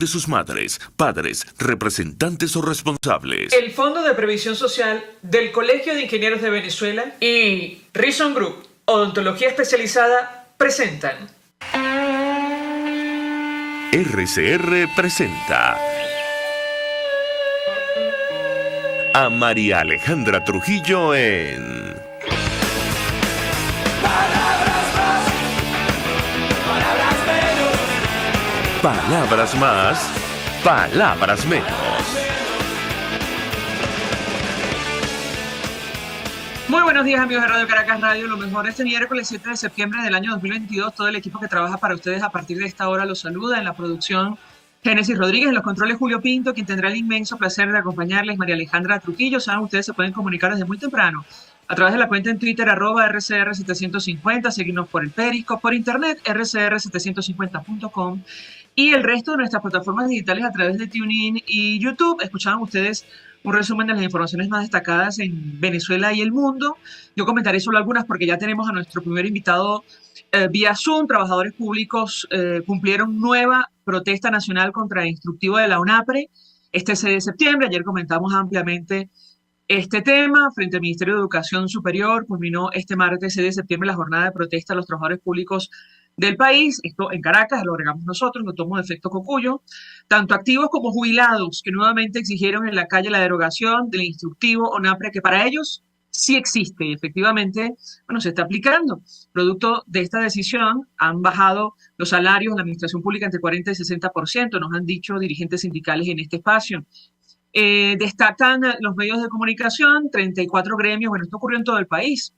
de sus madres, padres, representantes o responsables. El Fondo de Previsión Social del Colegio de Ingenieros de Venezuela y Reason Group, Odontología Especializada, presentan. RCR presenta a María Alejandra Trujillo en Palabras más, palabras menos. Muy buenos días, amigos de Radio Caracas Radio. Lo mejor este miércoles 7 de septiembre del año 2022. Todo el equipo que trabaja para ustedes a partir de esta hora los saluda. En la producción, Génesis Rodríguez. En los controles, Julio Pinto. Quien tendrá el inmenso placer de acompañarles, María Alejandra Trujillo. Saben, ustedes se pueden comunicar desde muy temprano a través de la cuenta en Twitter, @RCR750. Seguirnos por el Periscope, por internet, rcr750.com. Y el resto de nuestras plataformas digitales a través de TuneIn y YouTube. Escuchaban ustedes un resumen de las informaciones más destacadas en Venezuela y el mundo. Yo comentaré solo algunas porque ya tenemos a nuestro primer invitado vía Zoom. Trabajadores públicos cumplieron nueva protesta nacional contra el instructivo de la UNAPRE este 6 de septiembre. Ayer comentamos ampliamente este tema frente al Ministerio de Educación Superior. Culminó este martes 6 de septiembre la jornada de protesta de los trabajadores públicos del país. Esto en Caracas, lo agregamos nosotros, lo tomó de efecto Cocuyo. Tanto activos como jubilados que nuevamente exigieron en la calle la derogación del instructivo ONAPRE, que para ellos sí existe y efectivamente, bueno, se está aplicando. Producto de esta decisión han bajado los salarios en la administración pública entre 40 y 60%, nos han dicho dirigentes sindicales en este espacio. Destacan los medios de comunicación, 34 gremios, bueno, esto ocurrió en todo el país.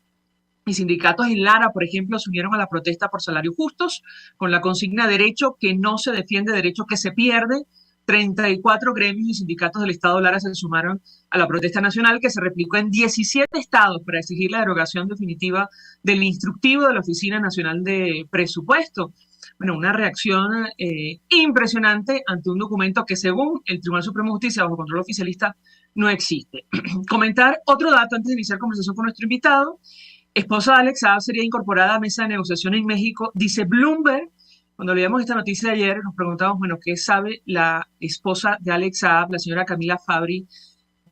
Y sindicatos en Lara, por ejemplo, se unieron a la protesta por salarios justos con la consigna derecho que no se defiende, derecho que se pierde. 34 gremios y sindicatos del estado Lara se sumaron a la protesta nacional que se replicó en 17 estados para exigir la derogación definitiva del instructivo de la Oficina Nacional de Presupuesto. Bueno, una reacción impresionante ante un documento que según el Tribunal Supremo de Justicia bajo control oficialista no existe. Comentar otro dato antes de iniciar conversación con nuestro invitado. Esposa de Alex Saab sería incorporada a mesa de negociación en México, dice Bloomberg. Cuando leíamos esta noticia de ayer, nos preguntamos, bueno, ¿qué sabe la esposa de Alex Saab, la señora Camila Fabri,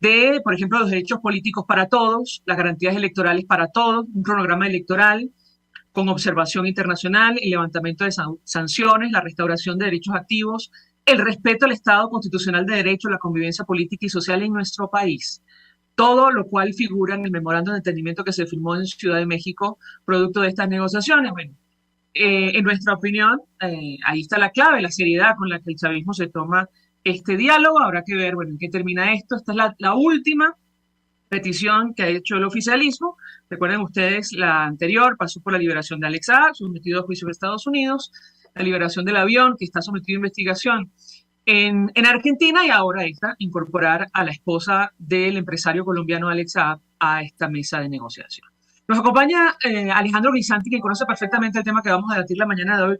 de, por ejemplo, los derechos políticos para todos, las garantías electorales para todos, un cronograma electoral con observación internacional, el levantamiento de sanciones, la restauración de derechos activos, el respeto al Estado constitucional de derecho, la convivencia política y social en nuestro país? Todo lo cual figura en el memorándum de entendimiento que se firmó en Ciudad de México, producto de estas negociaciones. Bueno, en nuestra opinión, ahí está la clave, la seriedad con la que el chavismo se toma este diálogo. Habrá que ver, bueno, en qué termina esto. Esta es la última petición que ha hecho el oficialismo. Recuerden ustedes, la anterior pasó por la liberación de Alex Saab, sometido a juicio en Estados Unidos, la liberación del avión, que está sometido a investigación en Argentina, y ahora esta, incorporar a la esposa del empresario colombiano Alex Saab a esta mesa de negociación. Nos acompaña Alejandro Guisanti, que conoce perfectamente el tema que vamos a debatir la mañana de hoy,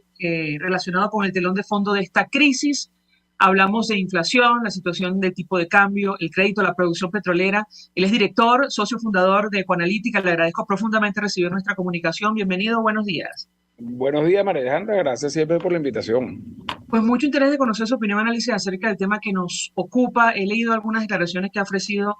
relacionado con el telón de fondo de esta crisis. Hablamos de inflación, la situación de tipo de cambio, el crédito, la producción petrolera. Él es director, socio fundador de Ecoanalítica. Le agradezco profundamente recibir nuestra comunicación. Bienvenido, buenos días. Buenos días, María Alejandra. Gracias siempre por la invitación. Pues mucho interés de conocer su opinión, análisis acerca del tema que nos ocupa. He leído algunas declaraciones que ha ofrecido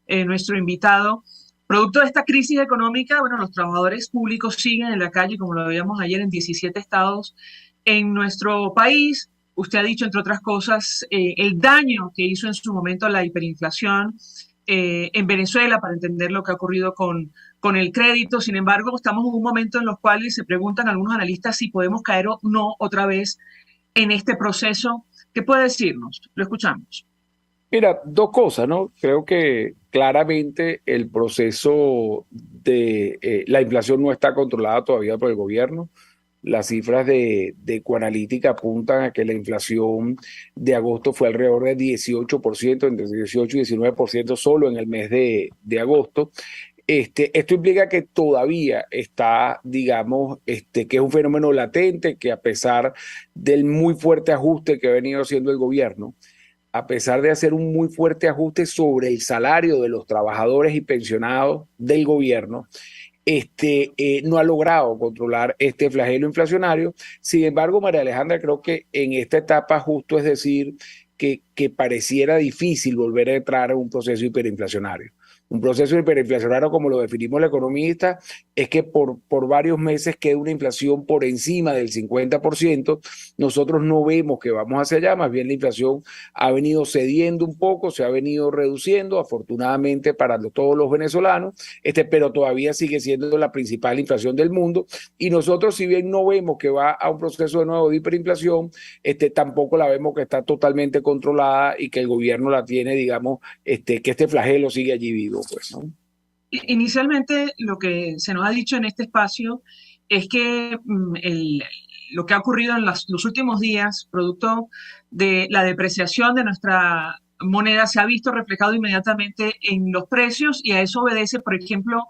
nuestro invitado. Producto de esta crisis económica, bueno, los trabajadores públicos siguen en la calle, como lo veíamos ayer, en 17 estados en nuestro país. Usted ha dicho, entre otras cosas, el daño que hizo en su momento la hiperinflación en Venezuela, para entender lo que ha ocurrido con el crédito. Sin embargo, estamos en un momento en los cuales se preguntan algunos analistas si podemos caer o no otra vez en este proceso. ¿Qué puede decirnos? Lo escuchamos. Mira, dos cosas, ¿no? Creo que claramente el proceso de la inflación no está controlada todavía por el gobierno. Las cifras de Ecoanalítica apuntan a que la inflación de agosto fue alrededor de 18%, entre 18 y 19% solo en el mes de agosto. Esto implica que todavía está, digamos, que es un fenómeno latente, que a pesar del muy fuerte ajuste que ha venido haciendo el gobierno, a pesar de hacer un muy fuerte ajuste sobre el salario de los trabajadores y pensionados del gobierno, no ha logrado controlar este flagelo inflacionario. Sin embargo, María Alejandra, creo que en esta etapa justo es decir que pareciera difícil volver a entrar en un proceso hiperinflacionario. Un proceso hiperinflacionario, como lo definimos los economistas, es que por varios meses queda una inflación por encima del 50%. Nosotros no vemos que vamos hacia allá, más bien la inflación ha venido cediendo un poco, se ha venido reduciendo, afortunadamente para todos los venezolanos, pero todavía sigue siendo la principal inflación del mundo. Y nosotros, si bien no vemos que va a un proceso de nuevo de hiperinflación, tampoco la vemos que está totalmente controlada y que el gobierno la tiene, digamos, que este flagelo sigue allí vivo, pues, ¿no? Inicialmente, lo que se nos ha dicho en este espacio es que lo que ha ocurrido en los últimos días, producto de la depreciación de nuestra moneda, se ha visto reflejado inmediatamente en los precios y a eso obedece, por ejemplo,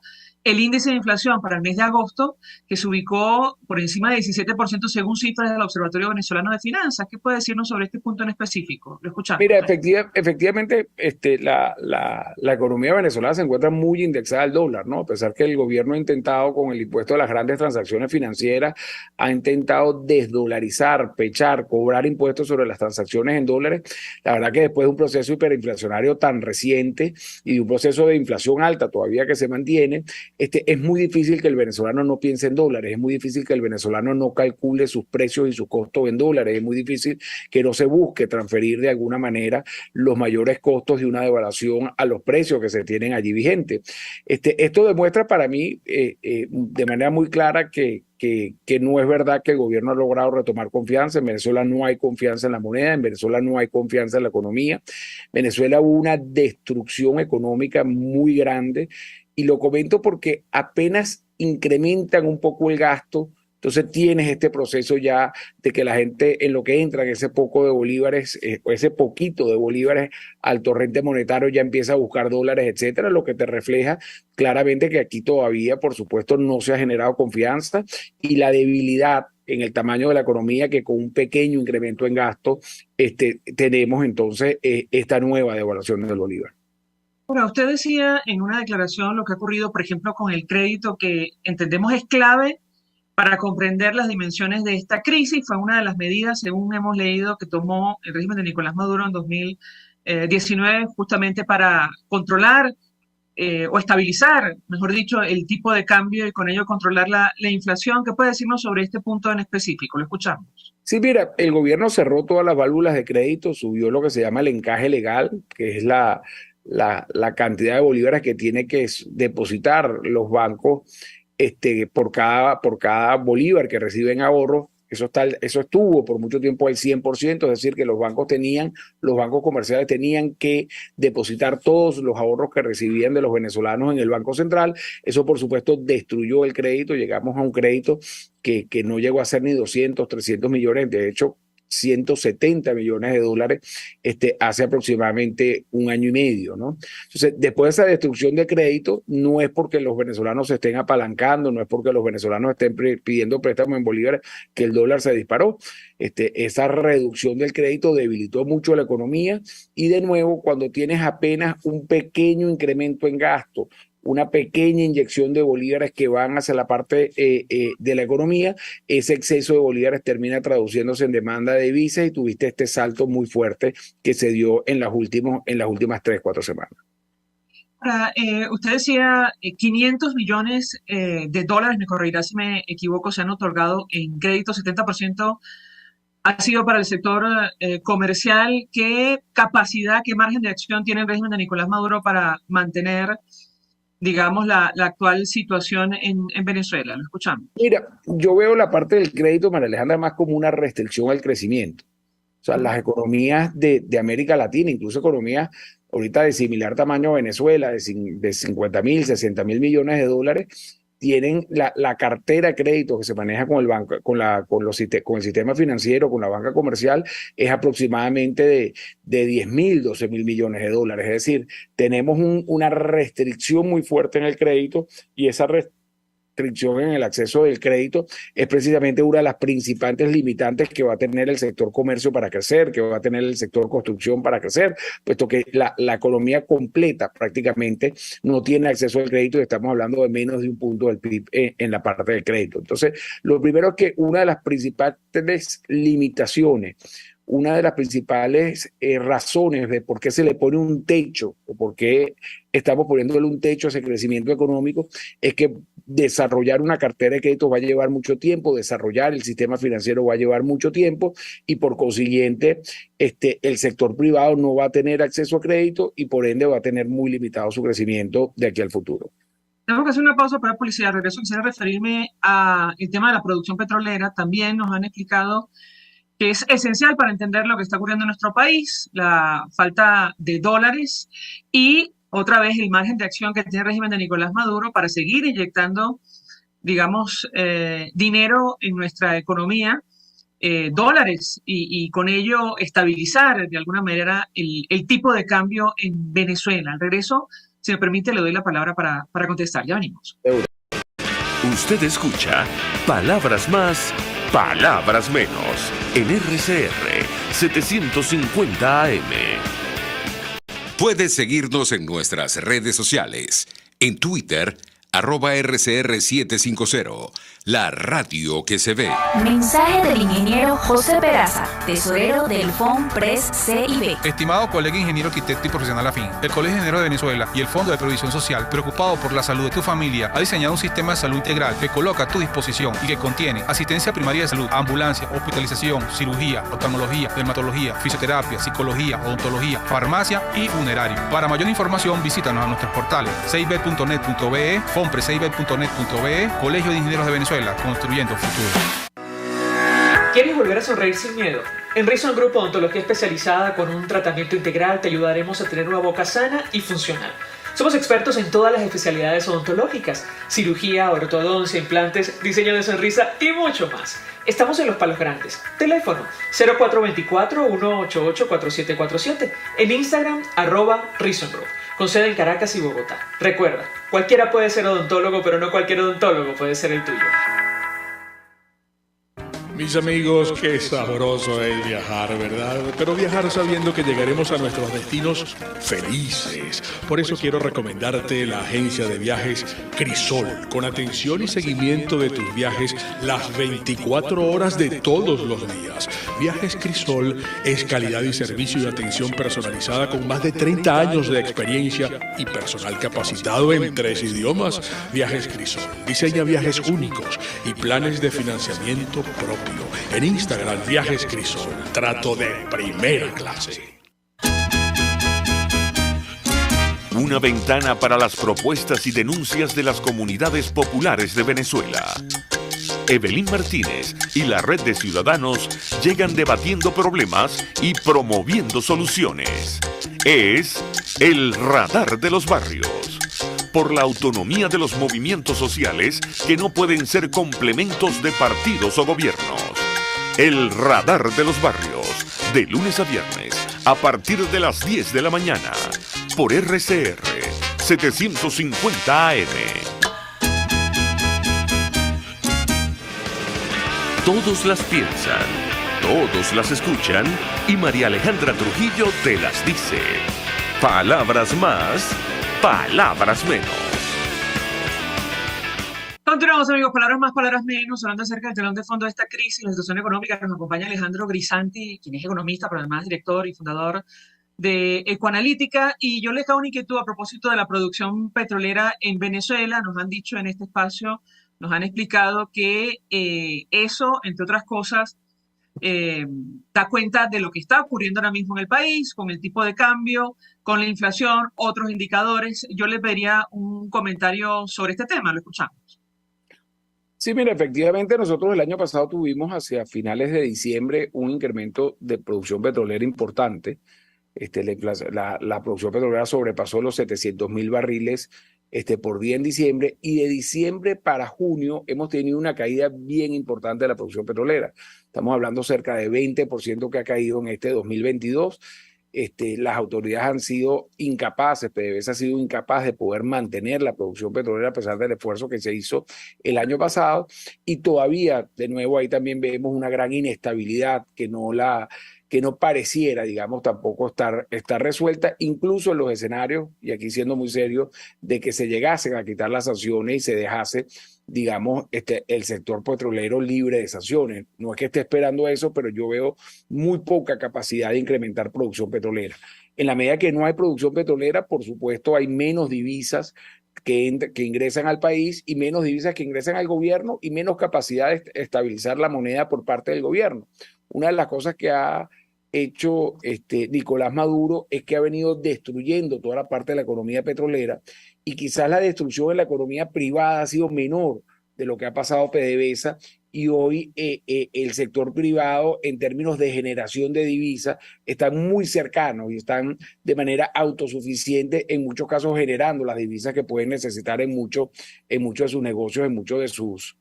el índice de inflación para el mes de agosto, que se ubicó por encima del 17% según cifras del Observatorio Venezolano de Finanzas. ¿Qué puede decirnos sobre este punto en específico? Lo escuchamos. Mira, efectivamente, la economía venezolana se encuentra muy indexada al dólar, ¿no? A pesar que el gobierno ha intentado, con el impuesto a las grandes transacciones financieras, ha intentado desdolarizar, pechar, cobrar impuestos sobre las transacciones en dólares. La verdad que después de un proceso hiperinflacionario tan reciente y de un proceso de inflación alta todavía que se mantiene, es muy difícil que el venezolano no piense en dólares, es muy difícil que el venezolano no calcule sus precios y sus costos en dólares, es muy difícil que no se busque transferir de alguna manera los mayores costos de una devaluación a los precios que se tienen allí vigentes. Esto demuestra para mí de manera muy clara que no es verdad que el gobierno ha logrado retomar confianza. En Venezuela no hay confianza en la moneda, en Venezuela no hay confianza en la economía. En Venezuela hubo una destrucción económica muy grande y lo comento porque apenas incrementan un poco el gasto. Entonces tienes este proceso ya de que la gente en lo que entra, en ese poco de bolívares, o ese poquito de bolívares al torrente monetario ya empieza a buscar dólares, etcétera, lo que te refleja claramente que aquí todavía, por supuesto, no se ha generado confianza y la debilidad en el tamaño de la economía que con un pequeño incremento en gasto tenemos entonces esta nueva devaluación del bolívar. Ahora, usted decía en una declaración lo que ha ocurrido, por ejemplo, con el crédito, que entendemos es clave para comprender las dimensiones de esta crisis. Fue una de las medidas, según hemos leído, que tomó el régimen de Nicolás Maduro en 2019, justamente para controlar o estabilizar, mejor dicho, el tipo de cambio y con ello controlar la inflación. ¿Qué puede decirnos sobre este punto en específico? Lo escuchamos. Sí, mira, el gobierno cerró todas las válvulas de crédito, subió lo que se llama el encaje legal, que es la cantidad de bolívares que tiene que depositar los bancos por cada bolívar que reciben ahorro. Eso estuvo por mucho tiempo al 100%, es decir, que los bancos comerciales tenían que depositar todos los ahorros que recibían de los venezolanos en el Banco Central. Eso, por supuesto, destruyó el crédito. Llegamos a un crédito que no llegó a ser ni 200, 300 millones. De hecho, 170 millones de dólares hace aproximadamente un año y medio, ¿no? Entonces, después de esa destrucción de crédito, no es porque los venezolanos se estén apalancando, no es porque los venezolanos estén pidiendo préstamos en bolívares que el dólar se disparó. Esa reducción del crédito debilitó mucho la economía y de nuevo, cuando tienes apenas un pequeño incremento en gasto, una pequeña inyección de bolívares que van hacia la parte de la economía, ese exceso de bolívares termina traduciéndose en demanda de divisas y tuviste este salto muy fuerte que se dio en las últimas 3-4 semanas. Ahora, usted decía 500 millones de dólares, me corregirá si me equivoco, se han otorgado en crédito, 70% ha sido para el sector comercial. ¿Qué capacidad, qué margen de acción tiene el régimen de Nicolás Maduro para mantener, digamos, la actual situación en Venezuela? Lo escuchamos. Mira, yo veo la parte del crédito, María Alejandra, más como una restricción al crecimiento. O sea, las economías de América Latina, incluso economías ahorita de similar tamaño a Venezuela, de 50.000, 60.000 millones de dólares, tienen la cartera de crédito que se maneja con el banco, con el sistema financiero, con la banca comercial, es aproximadamente de 10.000, 12.000 millones de dólares. Es decir, tenemos una restricción muy fuerte en el crédito y esa restricción en el acceso del crédito es precisamente una de las principales limitantes que va a tener el sector comercio para crecer, que va a tener el sector construcción para crecer, puesto que la economía completa prácticamente no tiene acceso al crédito y estamos hablando de menos de un punto del PIB en la parte del crédito. Entonces, lo primero es que una de las principales limitaciones, una de las principales razones de por qué se le pone un techo o por qué estamos poniéndole un techo a ese crecimiento económico es que desarrollar una cartera de crédito va a llevar mucho tiempo, desarrollar el sistema financiero va a llevar mucho tiempo y por consiguiente el sector privado no va a tener acceso a crédito y por ende va a tener muy limitado su crecimiento de aquí al futuro. Tengo que hacer una pausa para publicidad. Regreso, quisiera referirme al tema de la producción petrolera. También nos han explicado que es esencial para entender lo que está ocurriendo en nuestro país, la falta de dólares y otra vez el margen de acción que tiene el régimen de Nicolás Maduro para seguir inyectando, digamos, dinero en nuestra economía, dólares, y con ello estabilizar de alguna manera el tipo de cambio en Venezuela. Al regreso, si me permite, le doy la palabra para contestar. Ya venimos. Usted escucha Palabras Más, Palabras Menos en RCR 750 AM. Puedes seguirnos en nuestras redes sociales. En Twitter, @RCR750, la radio que se ve. Mensaje del ingeniero José Peraza, tesorero del FONPRES CIB. Estimado colega ingeniero arquitecto y profesional afín, el Colegio de Ingenieros de Venezuela y el Fondo de Previsión Social, preocupado por la salud de tu familia, ha diseñado un sistema de salud integral que coloca a tu disposición y que contiene asistencia primaria de salud, ambulancia, hospitalización, cirugía, oftalmología, dermatología, fisioterapia, psicología, odontología, farmacia y funerario. Para mayor información, visítanos a nuestros portales cib.net.be, fonprescib.net.be, Colegio de Ingenieros de Venezuela, construyendo futuro. ¿Quieres volver a sonreír sin miedo? En Reason Group Odontología Especializada, con un tratamiento integral, te ayudaremos a tener una boca sana y funcional. Somos expertos en todas las especialidades odontológicas: cirugía, ortodoncia, implantes, diseño de sonrisa y mucho más. Estamos en Los Palos Grandes. Teléfono 0424-188-4747. En Instagram, @Reason Group, con sede en Caracas y Bogotá. Recuerda, cualquiera puede ser odontólogo, pero no cualquier odontólogo puede ser el tuyo. Mis amigos, qué sabroso es viajar, ¿verdad? Pero viajar sabiendo que llegaremos a nuestros destinos felices. Por eso quiero recomendarte la agencia de viajes Crisol, con atención y seguimiento de tus viajes las 24 horas de todos los días. Viajes Crisol es calidad y servicio y atención personalizada con más de 30 años de experiencia y personal capacitado en 3 idiomas. Viajes Crisol diseña viajes únicos y planes de financiamiento propio. En Instagram, Viajes Crisol, trato de primera clase. Una ventana para las propuestas y denuncias de las comunidades populares de Venezuela. Evelyn Martínez y la Red de Ciudadanos llegan debatiendo problemas y promoviendo soluciones. Es el Radar de los Barrios. Por la autonomía de los movimientos sociales que no pueden ser complementos de partidos o gobiernos. El Radar de los Barrios, de lunes a viernes, a partir de las 10 de la mañana, por RCR 750 AM. Todos las piensan, todos las escuchan y María Alejandra Trujillo te las dice. Palabras más, palabras menos. Continuamos, amigos. Palabras más, palabras menos, hablando acerca del telón de fondo de esta crisis, la situación económica. Nos acompaña Alejandro Grisanti, quien es economista, pero además director y fundador de Ecoanalítica. Y yo les hago una inquietud a propósito de la producción petrolera en Venezuela. Nos han dicho en este espacio, nos han explicado que eso, entre otras cosas, da cuenta de lo que está ocurriendo ahora mismo en el país, con el tipo de cambio, con la inflación, otros indicadores. Yo les pediría un comentario sobre este tema. Lo escuchamos. Sí, mira, efectivamente nosotros el año pasado tuvimos hacia finales de diciembre un incremento de producción petrolera importante. La producción petrolera sobrepasó los 700.000 barriles por día en diciembre, y de diciembre para junio hemos tenido una caída bien importante de la producción petrolera. Estamos hablando cerca de 20% que ha caído en este 2022. las autoridades han sido incapaces, PDVSA ha sido incapaz de poder mantener la producción petrolera a pesar del esfuerzo que se hizo el año pasado, y todavía, de nuevo, ahí también vemos una gran inestabilidad que no pareciera, digamos, tampoco estar resuelta, incluso en los escenarios, y aquí siendo muy serio, de que se llegasen a quitar las sanciones y se dejase, digamos, el sector petrolero libre de sanciones. No es que esté esperando eso, pero yo veo muy poca capacidad de incrementar producción petrolera. En la medida que no hay producción petrolera, por supuesto, hay menos divisas que ingresan al país y menos divisas que ingresan al gobierno y menos capacidad de estabilizar la moneda por parte del gobierno. Una de las cosas que ha hecho Nicolás Maduro es que ha venido destruyendo toda la parte de la economía petrolera, y quizás la destrucción de la economía privada ha sido menor de lo que ha pasado PDVSA, y hoy el sector privado en términos de generación de divisas están muy cercanos y están de manera autosuficiente, en muchos casos generando las divisas que pueden necesitar en muchos de sus negocios, en muchos de sus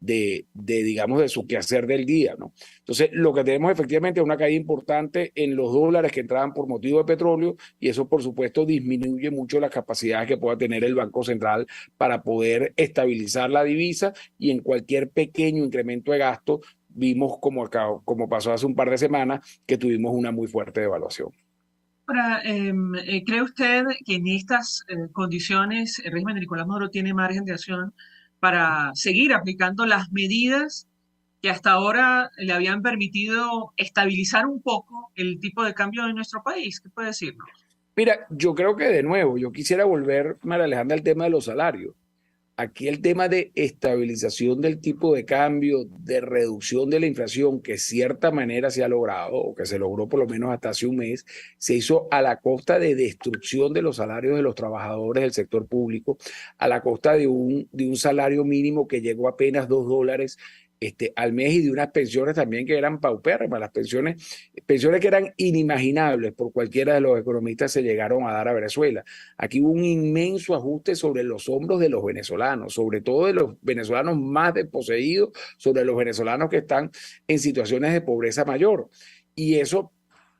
digamos, de su quehacer del día, ¿no? Entonces, lo que tenemos efectivamente es una caída importante en los dólares que entraban por motivo de petróleo, y eso, por supuesto, disminuye mucho las capacidades que pueda tener el Banco Central para poder estabilizar la divisa, y en cualquier pequeño incremento de gasto, vimos como pasó hace un par de semanas, que tuvimos una muy fuerte devaluación. Ahora, ¿cree usted que en estas condiciones el régimen de Nicolás Maduro tiene margen de acción para seguir aplicando las medidas que hasta ahora le habían permitido estabilizar un poco el tipo de cambio de nuestro país? ¿Qué puede decirnos? Mira, yo creo que de nuevo, yo quisiera volver, María Alejandra, al tema de los salarios. Aquí el tema de estabilización del tipo de cambio, de reducción de la inflación, que de cierta manera se ha logrado, o que se logró por lo menos hasta hace un mes, se hizo a la costa de destrucción de los salarios de los trabajadores del sector público, a la costa de un salario mínimo que llegó a apenas $2 al mes, y de unas pensiones también que eran paupérrimas. Las pensiones que eran inimaginables por cualquiera de los economistas se llegaron a dar a Venezuela. Aquí hubo un inmenso ajuste sobre los hombros de los venezolanos, sobre todo de los venezolanos más desposeídos, sobre los venezolanos que están en situaciones de pobreza mayor. Y eso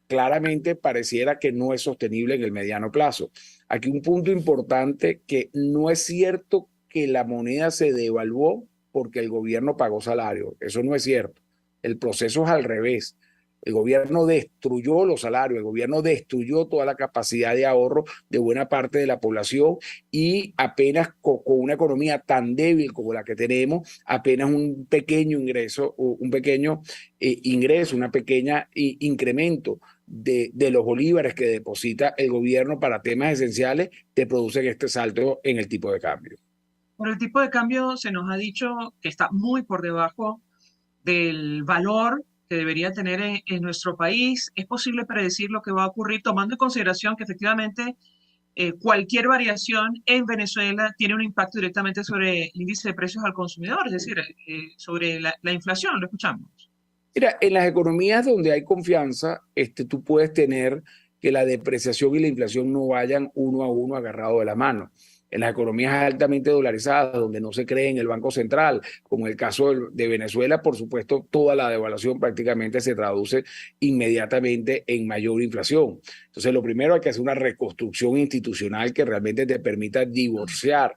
claramente pareciera que no es sostenible en el mediano plazo. Aquí un punto importante, que no es cierto que la moneda se devaluó porque el gobierno pagó salario. Eso no es cierto. El proceso es al revés. El gobierno destruyó los salarios, el gobierno destruyó toda la capacidad de ahorro de buena parte de la población, y apenas con una economía tan débil como la que tenemos, apenas un pequeño ingreso, un pequeño incremento de los bolívares que deposita el gobierno para temas esenciales te producen este salto en el tipo de cambio. Por el tipo de cambio se nos ha dicho que está muy por debajo del valor que debería tener en nuestro país. ¿Es posible predecir lo que va a ocurrir, tomando en consideración que efectivamente cualquier variación en Venezuela tiene un impacto directamente sobre el índice de precios al consumidor, es decir, sobre la inflación? Lo escuchamos. Mira, en las economías donde hay confianza, tú puedes tener que la depreciación y la inflación no vayan uno a uno agarrados de la mano. En las economías altamente dolarizadas, donde no se cree en el Banco Central, como en el caso de Venezuela, por supuesto, toda la devaluación prácticamente se traduce inmediatamente en mayor inflación. Entonces, lo primero, hay que hacer una reconstrucción institucional que realmente te permita divorciar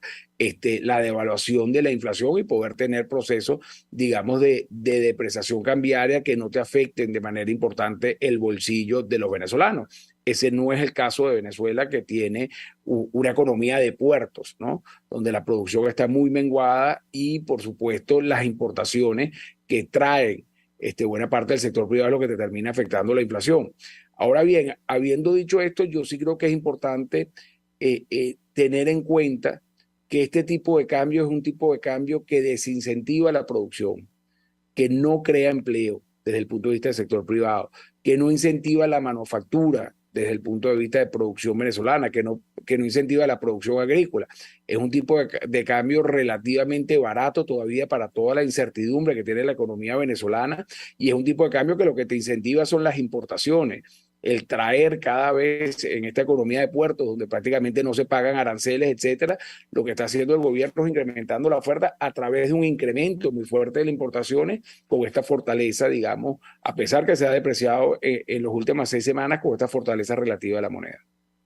la devaluación de la inflación y poder tener procesos, digamos, de depreciación cambiaria que no te afecten de manera importante el bolsillo de los venezolanos. Ese no es el caso de Venezuela, que tiene una economía de puertos, ¿no? Donde la producción está muy menguada, y, por supuesto, las importaciones que traen buena parte del sector privado es lo que te termina afectando la inflación. Ahora bien, habiendo dicho esto, yo sí creo que es importante tener en cuenta que este tipo de cambio es un tipo de cambio que desincentiva la producción, que no crea empleo desde el punto de vista del sector privado, que no incentiva la manufactura desde el punto de vista de producción venezolana, que no incentiva la producción agrícola. Es un tipo de cambio relativamente barato todavía para toda la incertidumbre que tiene la economía venezolana, y es un tipo de cambio que lo que te incentiva son las importaciones. el traer cada vez en esta economía de puertos, donde prácticamente no se pagan aranceles, etcétera, lo que está haciendo el gobierno es incrementando la oferta a través de un incremento muy fuerte de las importaciones, con esta fortaleza, digamos, a pesar que se ha depreciado en las últimas 6 semanas, con esta fortaleza relativa a la moneda.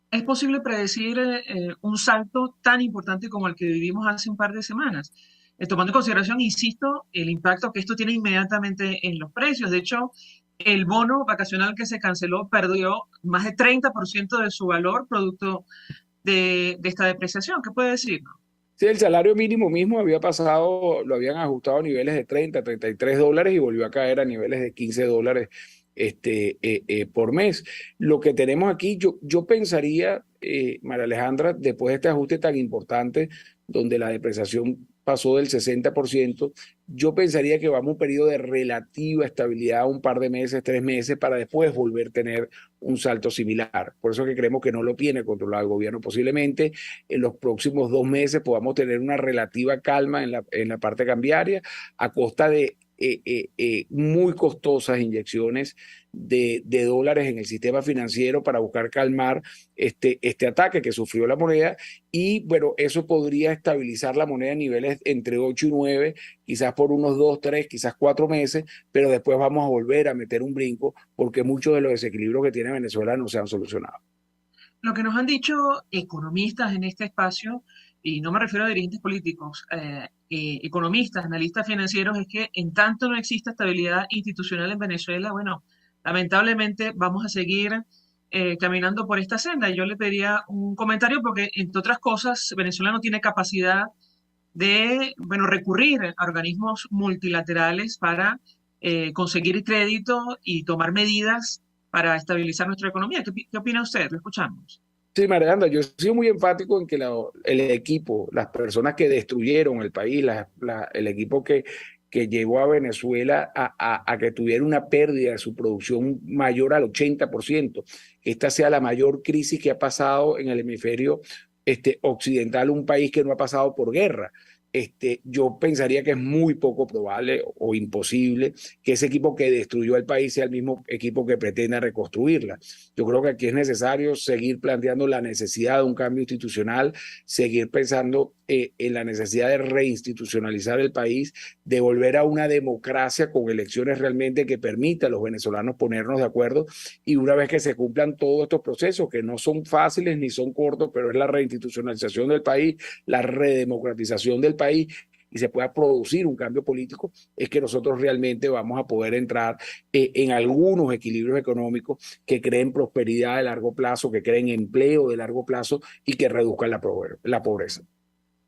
¿Es posible predecir un salto tan importante como el que vivimos hace un par de semanas? Tomando en consideración, insisto, el impacto que esto tiene inmediatamente en los precios. De hecho, el bono vacacional que se canceló perdió más de 30% de su valor producto de esta depreciación. ¿Qué puede decir? Sí, el salario mínimo mismo había pasado, lo habían ajustado a niveles de 30, $33 y volvió a caer a niveles de $15 por mes. Lo que tenemos aquí, yo pensaría, María Alejandra, después de este ajuste tan importante, donde la depreciación pasó del 60%, yo pensaría que vamos a un periodo de relativa estabilidad, un par de meses, 3 meses, para después volver a tener un salto similar. Por eso que creemos que no lo tiene controlado el gobierno. Posiblemente en los próximos 2 meses podamos tener una relativa calma en la parte cambiaria a costa de muy costosas inyecciones de dólares en el sistema financiero para buscar calmar este ataque que sufrió la moneda, y bueno, eso podría estabilizar la moneda a niveles entre 8 y 9, quizás por unos 2, 3, quizás 4 meses, pero después vamos a volver a meter un brinco porque muchos de los desequilibrios que tiene Venezuela no se han solucionado. Lo que nos han dicho economistas en este espacio, y no me refiero a dirigentes políticos, economistas, analistas financieros, es que en tanto no exista estabilidad institucional en Venezuela, bueno, lamentablemente vamos a seguir caminando por esta senda. Yo le pediría un comentario porque, entre otras cosas, Venezuela no tiene capacidad de, bueno, recurrir a organismos multilaterales para conseguir crédito y tomar medidas para estabilizar nuestra economía. ¿Qué opina usted? Lo escuchamos. Sí, Mariana, yo he sido muy enfático en que el equipo, las personas que destruyeron el país, el equipo que llevó a Venezuela a que tuviera una pérdida de su producción mayor al 80%, que esta sea la mayor crisis que ha pasado en el hemisferio occidental, un país que no ha pasado por guerra. Yo pensaría que es muy poco probable o imposible que ese equipo que destruyó el país sea el mismo equipo que pretenda reconstruirla. Yo creo que aquí es necesario seguir planteando la necesidad de un cambio institucional, seguir pensando en la necesidad de reinstitucionalizar el país, de volver a una democracia con elecciones realmente que permita a los venezolanos ponernos de acuerdo, y una vez que se cumplan todos estos procesos, que no son fáciles ni son cortos, pero es la reinstitucionalización del país, la redemocratización del país, y se pueda producir un cambio político, es que nosotros realmente vamos a poder entrar en algunos equilibrios económicos que creen prosperidad de largo plazo, que creen empleo de largo plazo y que reduzcan la pobreza.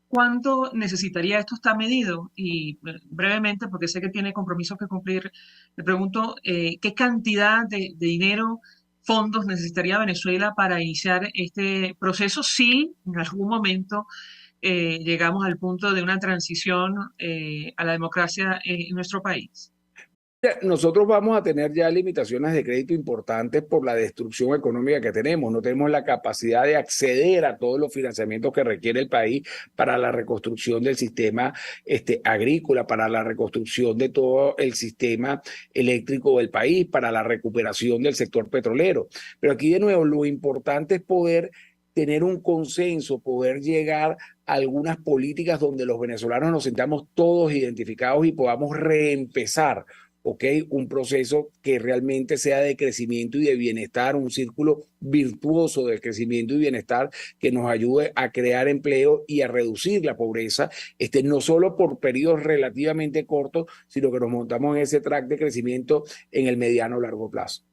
¿Cuánto necesitaría? Esto está medido y brevemente, porque sé que tiene compromisos que cumplir, le pregunto, ¿qué cantidad de dinero, fondos necesitaría Venezuela para iniciar este proceso si en algún momento llegamos al punto de una transición a la democracia en nuestro país? Nosotros vamos a tener ya limitaciones de crédito importantes por la destrucción económica que tenemos. No tenemos la capacidad de acceder a todos los financiamientos que requiere el país para la reconstrucción del sistema agrícola, para la reconstrucción de todo el sistema eléctrico del país, para la recuperación del sector petrolero. Pero aquí de nuevo lo importante es poder tener un consenso, poder llegar a algunas políticas donde los venezolanos nos sintamos todos identificados y podamos reempezar, un proceso que realmente sea de crecimiento y de bienestar, un círculo virtuoso de crecimiento y bienestar que nos ayude a crear empleo y a reducir la pobreza, no solo por periodos relativamente cortos, sino que nos montamos en ese track de crecimiento en el mediano o largo plazo.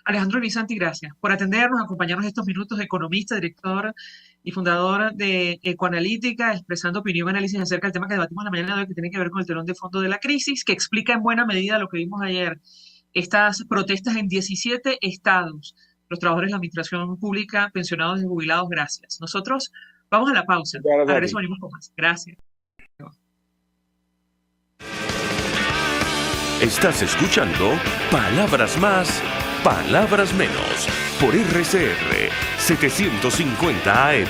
Alejandro Elizanti, gracias por atendernos, acompañarnos estos minutos, economista, director y fundador de Ecoanalítica, expresando opinión y análisis acerca del tema que debatimos la mañana de hoy, que tiene que ver con el telón de fondo de la crisis, que explica en buena medida lo que vimos ayer, estas protestas en 17 estados, los trabajadores de la administración pública, pensionados y jubilados, gracias. Nosotros vamos a la pausa, a eso venimos con más. Gracias. Estás escuchando Palabras Más, Palabras Menos, por RCR 750 AM.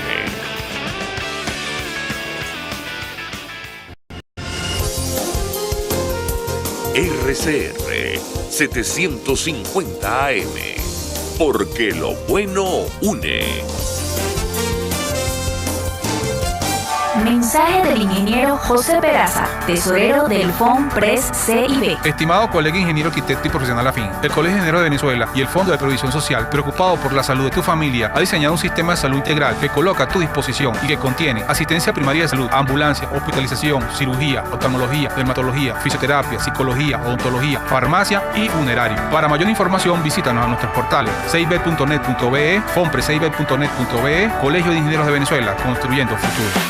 RCR 750 AM. porque lo bueno une. Mensaje del ingeniero José Peraza, tesorero del FOMPRES CIB. Estimado colega ingeniero, arquitecto y profesional afín, el Colegio de Ingenieros de Venezuela y el Fondo de Previsión Social, preocupado por la salud de tu familia, ha diseñado un sistema de salud integral que coloca a tu disposición y que contiene asistencia primaria de salud, ambulancia, hospitalización, cirugía, oftalmología, dermatología, fisioterapia, psicología, odontología, farmacia y funerario. Para mayor información, visítanos a nuestros portales cib.net.be, fomprecib.net.be, Colegio de Ingenieros de Venezuela, construyendo futuro.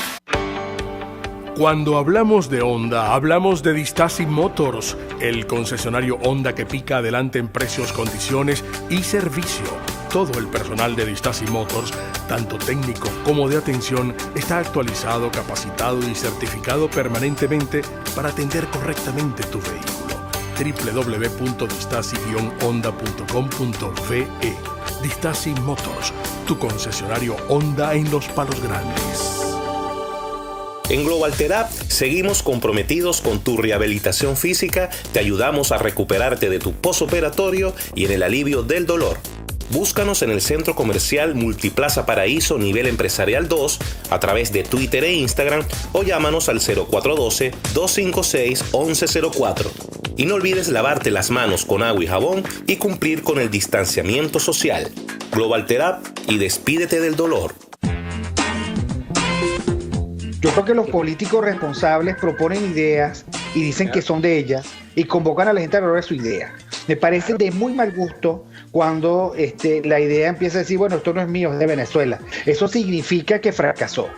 Cuando hablamos de Honda, hablamos de Distasi Motors, el concesionario Honda que pica adelante en precios, condiciones y servicio. Todo el personal de Distasi Motors, tanto técnico como de atención, está actualizado, capacitado y certificado permanentemente para atender correctamente tu vehículo. www.distasi-honda.com.ve. Distasi Motors, tu concesionario Honda en Los Palos Grandes. En Global Therapy seguimos comprometidos con tu rehabilitación física, te ayudamos a recuperarte de tu posoperatorio y en el alivio del dolor. Búscanos en el Centro Comercial Multiplaza Paraíso Nivel Empresarial 2 a través de Twitter e Instagram o llámanos al 0412-256-1104. Y no olvides lavarte las manos con agua y jabón y cumplir con el distanciamiento social. Global Therapy y despídete del dolor. Yo creo que los políticos responsables proponen ideas y dicen que son de ellas y convocan a la gente alrededor de su idea. Me parece de muy mal gusto cuando la idea empieza a decir, bueno, esto no es mío, es de Venezuela. Eso significa que fracasó.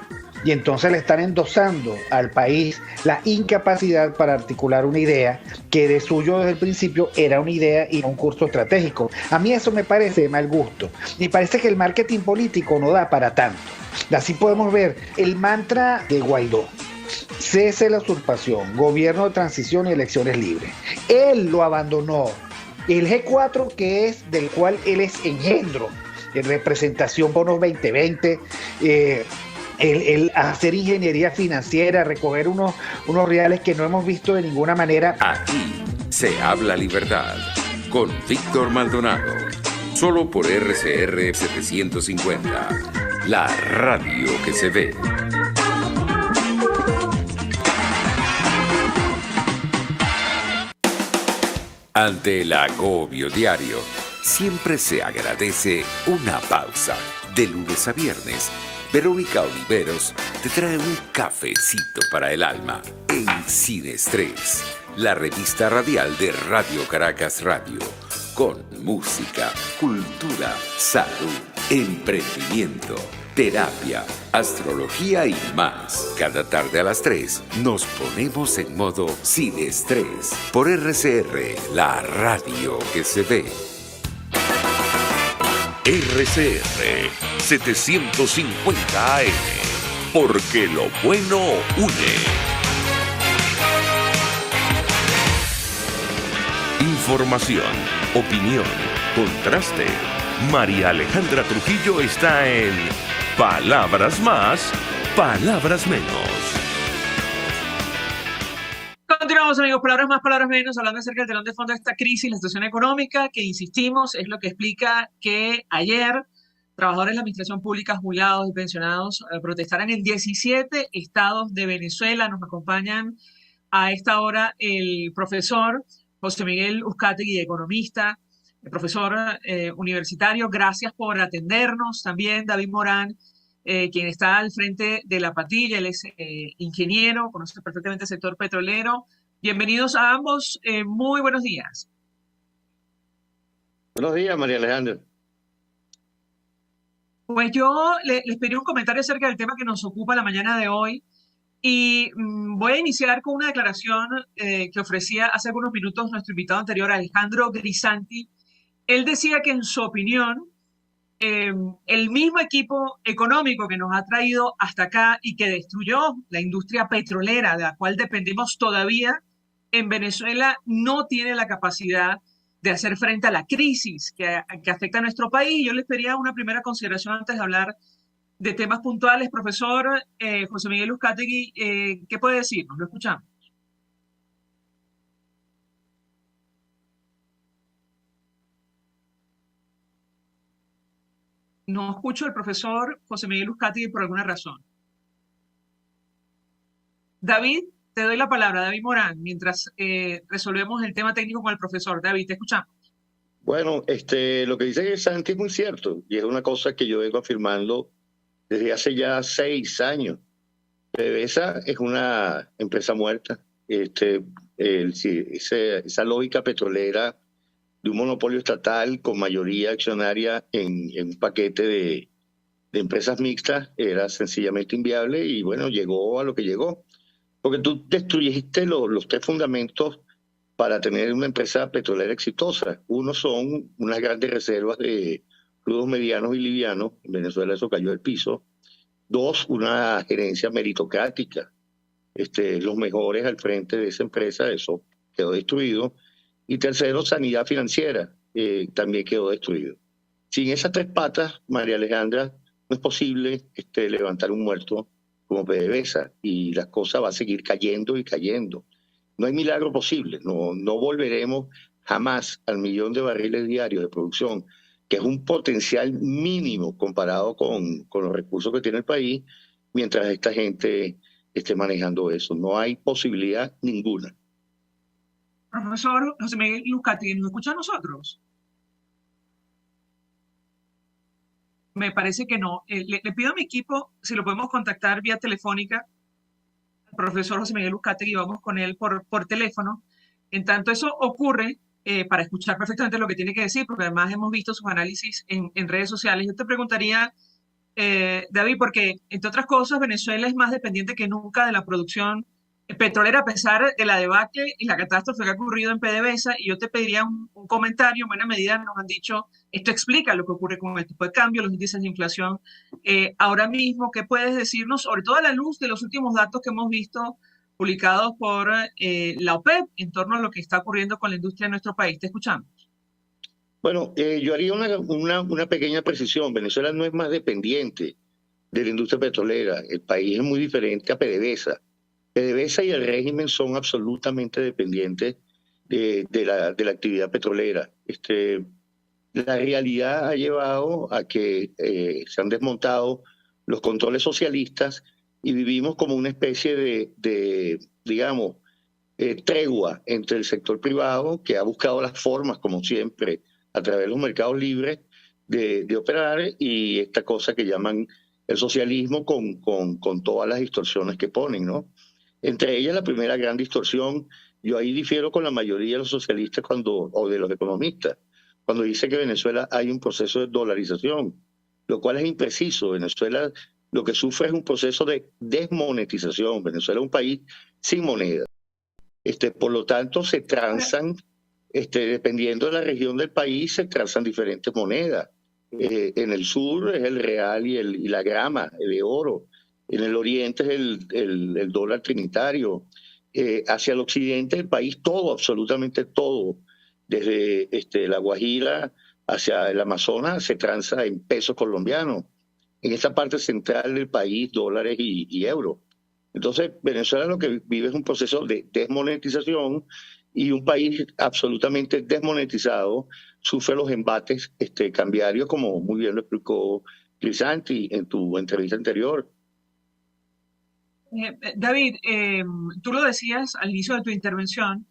Y entonces le están endosando al país la incapacidad para articular una idea que de suyo desde el principio era una idea y no un curso estratégico. A mí eso me parece de mal gusto. Me parece que el marketing político no da para tanto. Así podemos ver el mantra de Guaidó: cese la usurpación, gobierno de transición y elecciones libres. Él lo abandonó. El G4, que es del cual él es engendro, en representación bonos 2020, el hacer ingeniería financiera, recoger unos reales que no hemos visto de ninguna manera. Aquí se habla libertad con Víctor Maldonado, solo por RCR 750, la radio que se ve. Ante el agobio diario, siempre se agradece una pausa. De lunes a viernes, Verónica Oliveros te trae un cafecito para el alma en Sin Estrés, la revista radial de Radio Caracas Radio, con música, cultura, salud, emprendimiento, terapia, astrología y más. Cada tarde a las 3 nos ponemos en modo Sin Estrés por RCR, la radio que se ve. RCR 750 AM, porque lo bueno une. Información, opinión, contraste. María Alejandra Trujillo está en Palabras Más, Palabras Menos. Continuamos, amigos, palabras más, palabras menos, hablando acerca del telón de fondo de esta crisis, la situación económica, que insistimos, es lo que explica que ayer trabajadores de la administración pública, jubilados y pensionados protestaran en 17 estados de Venezuela. Nos acompañan a esta hora el profesor José Miguel Uzcategui, economista, el profesor universitario. Gracias por atendernos. También David Morán, quien está al frente de la Patilla, él es ingeniero, conoce perfectamente el sector petrolero. Bienvenidos a ambos, muy buenos días. Buenos días, María Alejandra. Pues yo les pedí un comentario acerca del tema que nos ocupa la mañana de hoy y voy a iniciar con una declaración que ofrecía hace algunos minutos nuestro invitado anterior, Alejandro Grisanti. Él decía que en su opinión, el mismo equipo económico que nos ha traído hasta acá y que destruyó la industria petrolera, de la cual dependemos todavía, en Venezuela no tiene la capacidad de hacer frente a la crisis que afecta a nuestro país. Yo les pediría una primera consideración antes de hablar de temas puntuales. Profesor José Miguel Uzcategui, ¿qué puede decirnos? Lo escuchamos. No escucho al profesor José Miguel Uzcategui por alguna razón. David, te doy la palabra, David Morán, mientras resolvemos el tema técnico con el profesor. David, te escuchamos. Bueno, lo que dice Santi es muy cierto y es una cosa que yo vengo afirmando desde hace ya 6 años. PDVSA es una empresa muerta. Esa lógica petrolera de un monopolio estatal con mayoría accionaria en un paquete de empresas mixtas era sencillamente inviable y bueno, llegó a lo que llegó. Porque tú destruyiste los 3 fundamentos para tener una empresa petrolera exitosa. Uno son unas grandes reservas de crudos medianos y livianos. En Venezuela eso cayó del piso. 2, una gerencia meritocrática. Los mejores al frente de esa empresa, eso quedó destruido. Y tercero, sanidad financiera, también quedó destruido. Sin esas 3 patas, María Alejandra, no es posible levantar un muerto como PDVSA y las cosas van a seguir cayendo y cayendo. No hay milagro posible, no volveremos jamás al 1.000.000 de barriles diarios de producción, que es un potencial mínimo comparado con los recursos que tiene el país, mientras esta gente esté manejando eso. No hay posibilidad ninguna. Profesor José Miguel Uzcategui, ¿nos escucha a nosotros? Me parece que no. Le pido a mi equipo si lo podemos contactar vía telefónica. El profesor José Miguel Uzcategui, vamos con él por teléfono. En tanto eso ocurre, para escuchar perfectamente lo que tiene que decir, porque además hemos visto sus análisis en redes sociales. Yo te preguntaría, David, porque entre otras cosas Venezuela es más dependiente que nunca de la producción petrolera a pesar de la debacle y la catástrofe que ha ocurrido en PDVSA, y yo te pediría un comentario. En buena medida nos han dicho, esto explica lo que ocurre con el tipo de cambio, los índices de inflación. Ahora mismo, ¿qué puedes decirnos, sobre todo a la luz de los últimos datos que hemos visto publicados por la OPEP en torno a lo que está ocurriendo con la industria de nuestro país? Te escuchamos. Bueno, yo haría una pequeña precisión. Venezuela no es más dependiente de la industria petrolera. El país es muy diferente a PDVSA. PDVSA y el régimen son absolutamente dependientes de la actividad petrolera. La realidad ha llevado a que se han desmontado los controles socialistas y vivimos como una especie de tregua entre el sector privado, que ha buscado las formas, como siempre, a través de los mercados libres, de operar, y esta cosa que llaman el socialismo con todas las distorsiones que ponen, ¿no? Entre ellas la primera gran distorsión, yo ahí difiero con la mayoría de los socialistas o de los economistas, cuando dice que en Venezuela hay un proceso de dolarización, lo cual es impreciso. Venezuela lo que sufre es un proceso de desmonetización. Venezuela es un país sin moneda. Por lo tanto, se transan, dependiendo de la región del país, se transan diferentes monedas. En el sur es el real y la grama, el oro. En el oriente es el dólar trinitario. Hacia el occidente del país, todo, absolutamente todo, desde la Guajira hacia el Amazonas, se transa en pesos colombianos. En esta parte central del país, dólares y euros. Entonces, Venezuela lo que vive es un proceso de desmonetización, y un país absolutamente desmonetizado sufre los embates cambiarios, como muy bien lo explicó Crisanti en tu entrevista anterior. David, tú lo decías al inicio de tu intervención,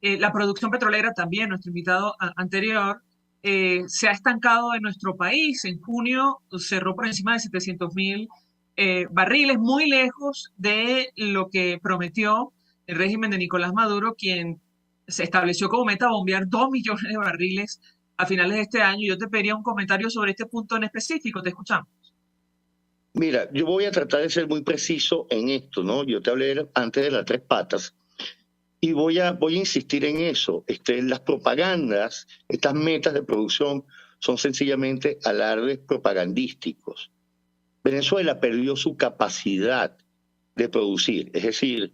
la producción petrolera también, nuestro invitado anterior, se ha estancado en nuestro país. En junio cerró por encima de 700.000 barriles, muy lejos de lo que prometió el régimen de Nicolás Maduro, quien se estableció como meta bombear 2 millones de barriles a finales de este año. Yo te pediría un comentario sobre este punto en específico. Te escuchamos. Mira, yo voy a tratar de ser muy preciso en esto, ¿no? Yo te hablé antes de las 3 patas y voy a insistir en eso. Las propagandas, estas metas de producción son sencillamente alardes propagandísticos. Venezuela perdió su capacidad de producir. Es decir,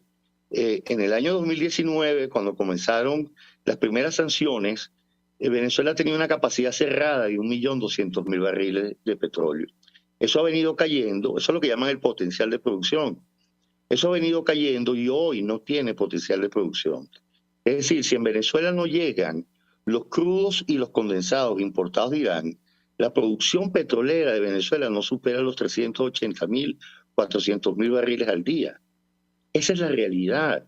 en el año 2019, cuando comenzaron las primeras sanciones, Venezuela tenía una capacidad cerrada de 1.200.000 barriles de petróleo. Eso ha venido cayendo, eso es lo que llaman el potencial de producción. Eso ha venido cayendo y hoy no tiene potencial de producción. Es decir, si en Venezuela no llegan los crudos y los condensados importados de Irán, la producción petrolera de Venezuela no supera los 380.000, 400.000 barriles al día. Esa es la realidad.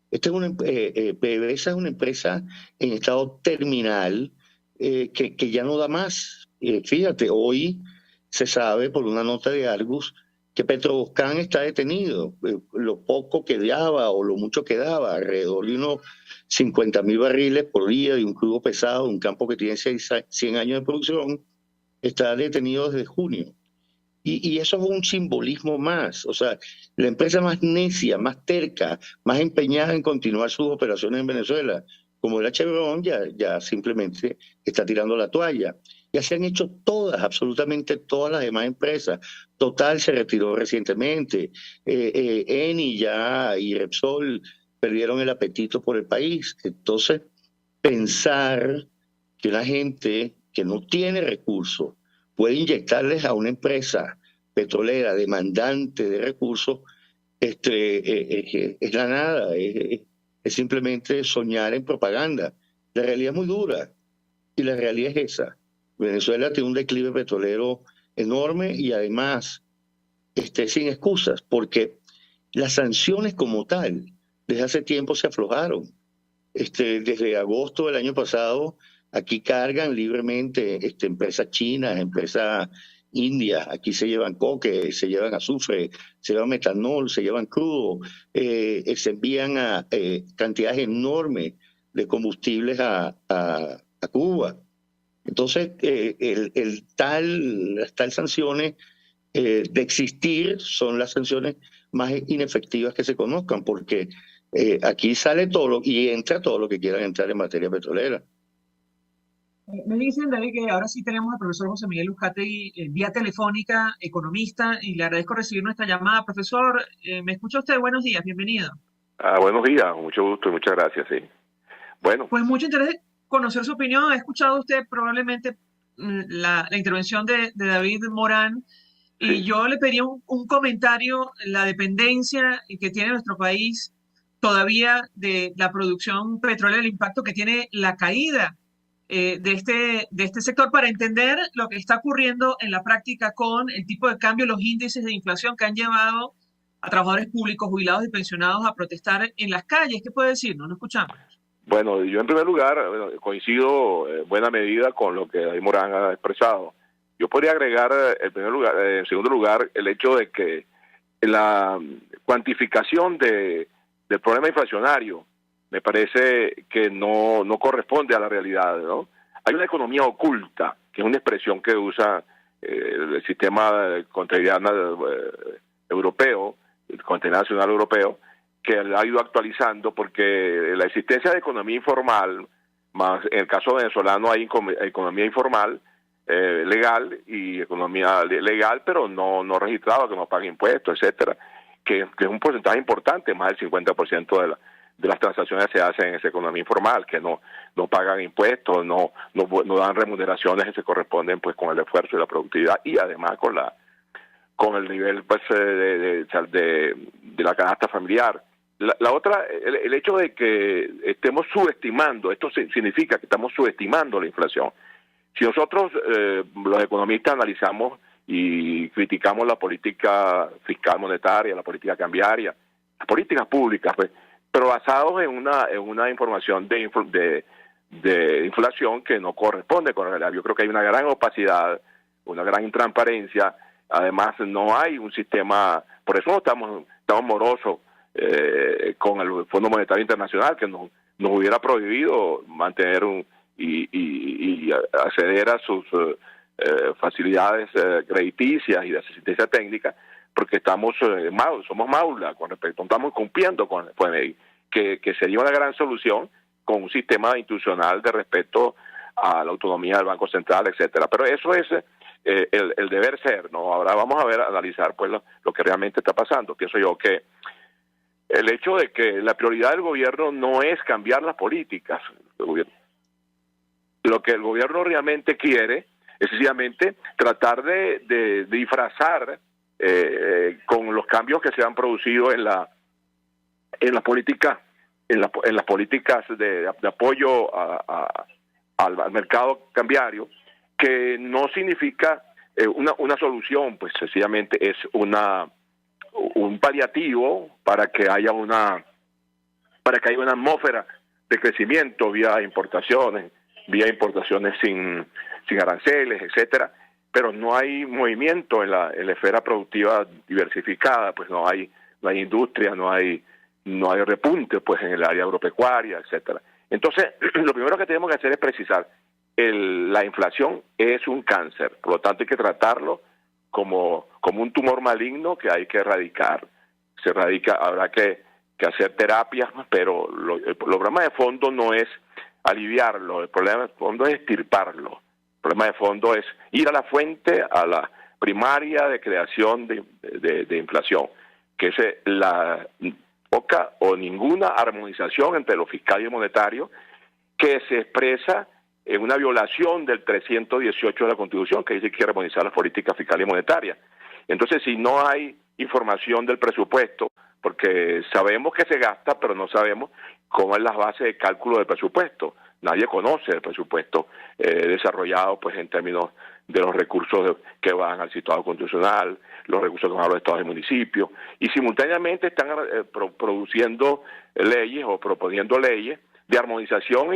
PDVSA es una empresa en estado terminal que ya no da más. Fíjate, hoy se sabe por una nota de Argus que Petroboscán está detenido. Lo poco que daba o lo mucho que daba, alrededor de unos 50.000 barriles por día de un crudo pesado, un campo que tiene 100 años de producción, está detenido desde junio. Y eso es un simbolismo más. O sea, la empresa más necia, más terca, más empeñada en continuar sus operaciones en Venezuela, como era Chevron, ya simplemente está tirando la toalla. Ya se han hecho todas, absolutamente todas las demás empresas. Total se retiró recientemente. Eni ya y Repsol perdieron el apetito por el país. Entonces, pensar que una gente que no tiene recursos puede inyectarles a una empresa petrolera demandante de recursos, es la nada, es simplemente soñar en propaganda. La realidad es muy dura y la realidad es esa. Venezuela tiene un declive petrolero enorme y además sin excusas, porque las sanciones como tal desde hace tiempo se aflojaron. Desde agosto del año pasado, aquí cargan libremente empresas chinas, empresas indias, aquí se llevan coque, se llevan azufre, se llevan metanol, se llevan crudo, se envían cantidades enormes de combustibles a Cuba. Entonces, las tal sanciones de existir son las sanciones más inefectivas que se conozcan, porque aquí sale y entra todo lo que quieran entrar en materia petrolera. Me dicen, David, que ahora sí tenemos al profesor José Miguel Uzcategui vía telefónica, economista, y le agradezco recibir nuestra llamada. Profesor, ¿me escucha usted? Buenos días, bienvenido. Buenos días, mucho gusto y muchas gracias, sí. Bueno. Pues mucho interés conocer su opinión. Ha escuchado usted probablemente la intervención de David Morán, y sí, yo le pedí un comentario, la dependencia que tiene nuestro país todavía de la producción petrolera, el impacto que tiene la caída de este sector, para entender lo que está ocurriendo en la práctica con el tipo de cambio, los índices de inflación que han llevado a trabajadores públicos, jubilados y pensionados a protestar en las calles. ¿Qué puede decir? No escuchamos. Bueno, yo en primer lugar coincido en buena medida con lo que David Morán ha expresado. Yo podría agregar en segundo lugar, el hecho de que la cuantificación del problema inflacionario me parece que no corresponde a la realidad, ¿no? Hay una economía oculta, que es una expresión que usa el sistema de contabilidad europeo, el Comité Nacional Europeo, que ha ido actualizando, porque la existencia de economía informal, más en el caso venezolano hay economía informal, legal, y economía legal, pero no registrada, que no paga impuestos, etcétera, que es un porcentaje importante, más del 50% de las transacciones se hacen en esa economía informal, que no pagan impuestos, no dan remuneraciones que se corresponden pues con el esfuerzo y la productividad, y además con el nivel pues de la canasta familiar. La otra, el hecho de que estemos subestimando, esto significa que estamos subestimando la inflación. Si nosotros, los economistas, analizamos y criticamos la política fiscal monetaria, la política cambiaria, las políticas públicas, pues, pero basados en una información de inflación que no corresponde con la realidad. Yo creo que hay una gran opacidad, una gran intransparencia. Además, no hay un sistema, por eso estamos morosos con el Fondo Monetario Internacional, que nos hubiera prohibido mantener y acceder a sus facilidades crediticias y de asistencia técnica, porque somos maula con respecto, no estamos cumpliendo con el FMI, que sería una gran solución con un sistema institucional de respeto a la autonomía del Banco Central, etcétera. Pero eso es el deber ser, ¿no? Ahora vamos a analizar pues lo que realmente está pasando. Pienso yo que el hecho de que la prioridad del gobierno no es cambiar las políticas del gobierno. Lo que el gobierno realmente quiere es sencillamente tratar de disfrazar con los cambios que se han producido en las políticas de apoyo al mercado cambiario, que no significa una solución, pues sencillamente es un paliativo para que haya una atmósfera de crecimiento vía importaciones sin aranceles, etcétera, pero no hay movimiento en la esfera productiva diversificada, pues no hay industria, no hay repunte pues en el área agropecuaria, etcétera. Entonces, lo primero que tenemos que hacer es precisar la inflación es un cáncer, por lo tanto hay que tratarlo como un tumor maligno que hay que erradicar. Se erradica, habrá que hacer terapias, pero el problema de fondo no es aliviarlo, el problema de fondo es extirparlo. El problema de fondo es ir a la fuente, a la primaria de creación de inflación, que es la poca o ninguna armonización entre lo fiscal y lo monetario, que se expresa en una violación del 318 de la Constitución, que dice que hay que armonizar las políticas fiscales y monetarias. Entonces, si no hay información del presupuesto, porque sabemos que se gasta, pero no sabemos cómo es la base de cálculo del presupuesto. Nadie conoce el presupuesto desarrollado pues en términos de los recursos que van al situado constitucional, los recursos que van a los estados y municipios, y simultáneamente están produciendo leyes o proponiendo leyes de armonización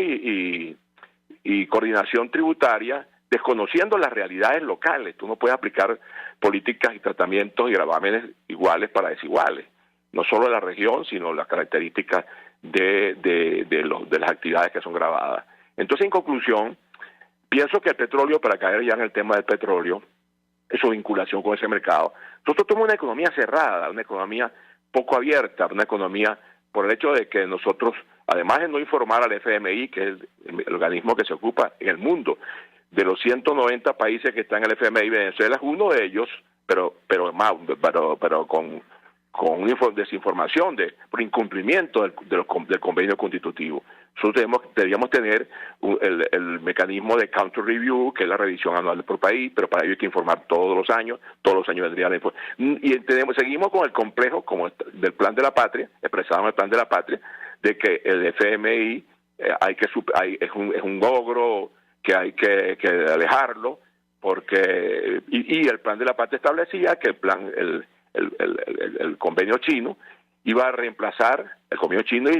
y coordinación tributaria, desconociendo las realidades locales. Tú no puedes aplicar políticas y tratamientos y gravámenes iguales para desiguales, no solo de la región, sino las características de las actividades que son grabadas. Entonces, en conclusión, pienso que el petróleo, para caer ya en el tema del petróleo, es su vinculación con ese mercado. Nosotros tenemos una economía cerrada, una economía poco abierta, una economía por el hecho de que nosotros, además de no informar al FMI, que es el organismo que se ocupa en el mundo, de los 190 países que están en el FMI, Venezuela es uno de ellos, pero con desinformación, por incumplimiento del convenio constitutivo. Nosotros deberíamos tener el mecanismo de counter review, que es la revisión anual por país, pero para ello hay que informar todos los años vendría la información. Y seguimos con el complejo como del plan de la patria, expresado en el plan de la patria, de que el FMI es un ogro que hay que alejarlo, porque y el plan de la patria establecía que el convenio chino iba a reemplazar el convenio chino y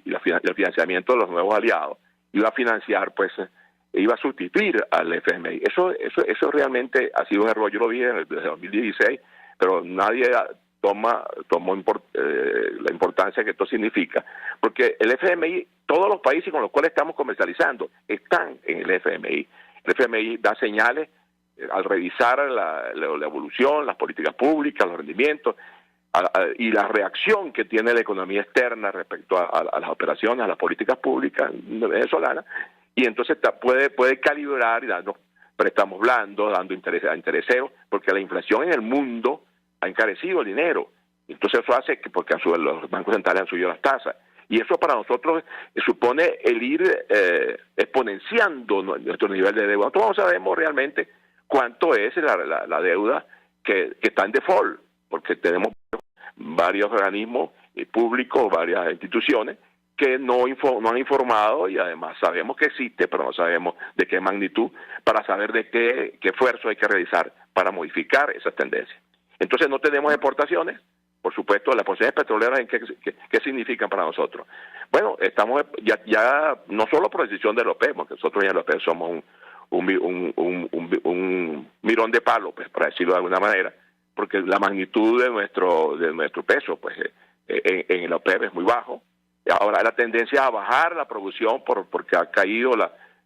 el financiamiento de los nuevos aliados, iba a financiar, pues, iba a sustituir al FMI. Eso realmente ha sido un error. Yo lo vi desde 2016, pero nadie tomó la importancia que esto significa, porque el FMI, todos los países con los cuales estamos comercializando están en el FMI. El FMI da señales al revisar la evolución, las políticas públicas, los rendimientos y la reacción que tiene la economía externa respecto a las operaciones, a las políticas públicas venezolanas, y entonces puede calibrar y dando préstamos blandos, dando intereseros, porque la inflación en el mundo ha encarecido el dinero. Entonces eso hace que, porque los bancos centrales han subido las tasas, y eso para nosotros supone el ir exponenciando nuestro nivel de deuda. Nosotros no sabemos realmente cuánto es la deuda que está en default, porque tenemos varios organismos públicos, varias instituciones que no han informado, y además sabemos que existe, pero no sabemos de qué magnitud, para saber de qué esfuerzo hay que realizar para modificar esas tendencias. Entonces no tenemos exportaciones. Por supuesto, las exportaciones petroleras, ¿qué significan para nosotros? Bueno, estamos ya no solo por decisión de la OPEP, porque nosotros ya en la OPEP somos un mirón de palo, pues, para decirlo de alguna manera, porque la magnitud de nuestro peso, pues, en la OPEP es muy bajo. Ahora la tendencia es a bajar la producción porque ha caído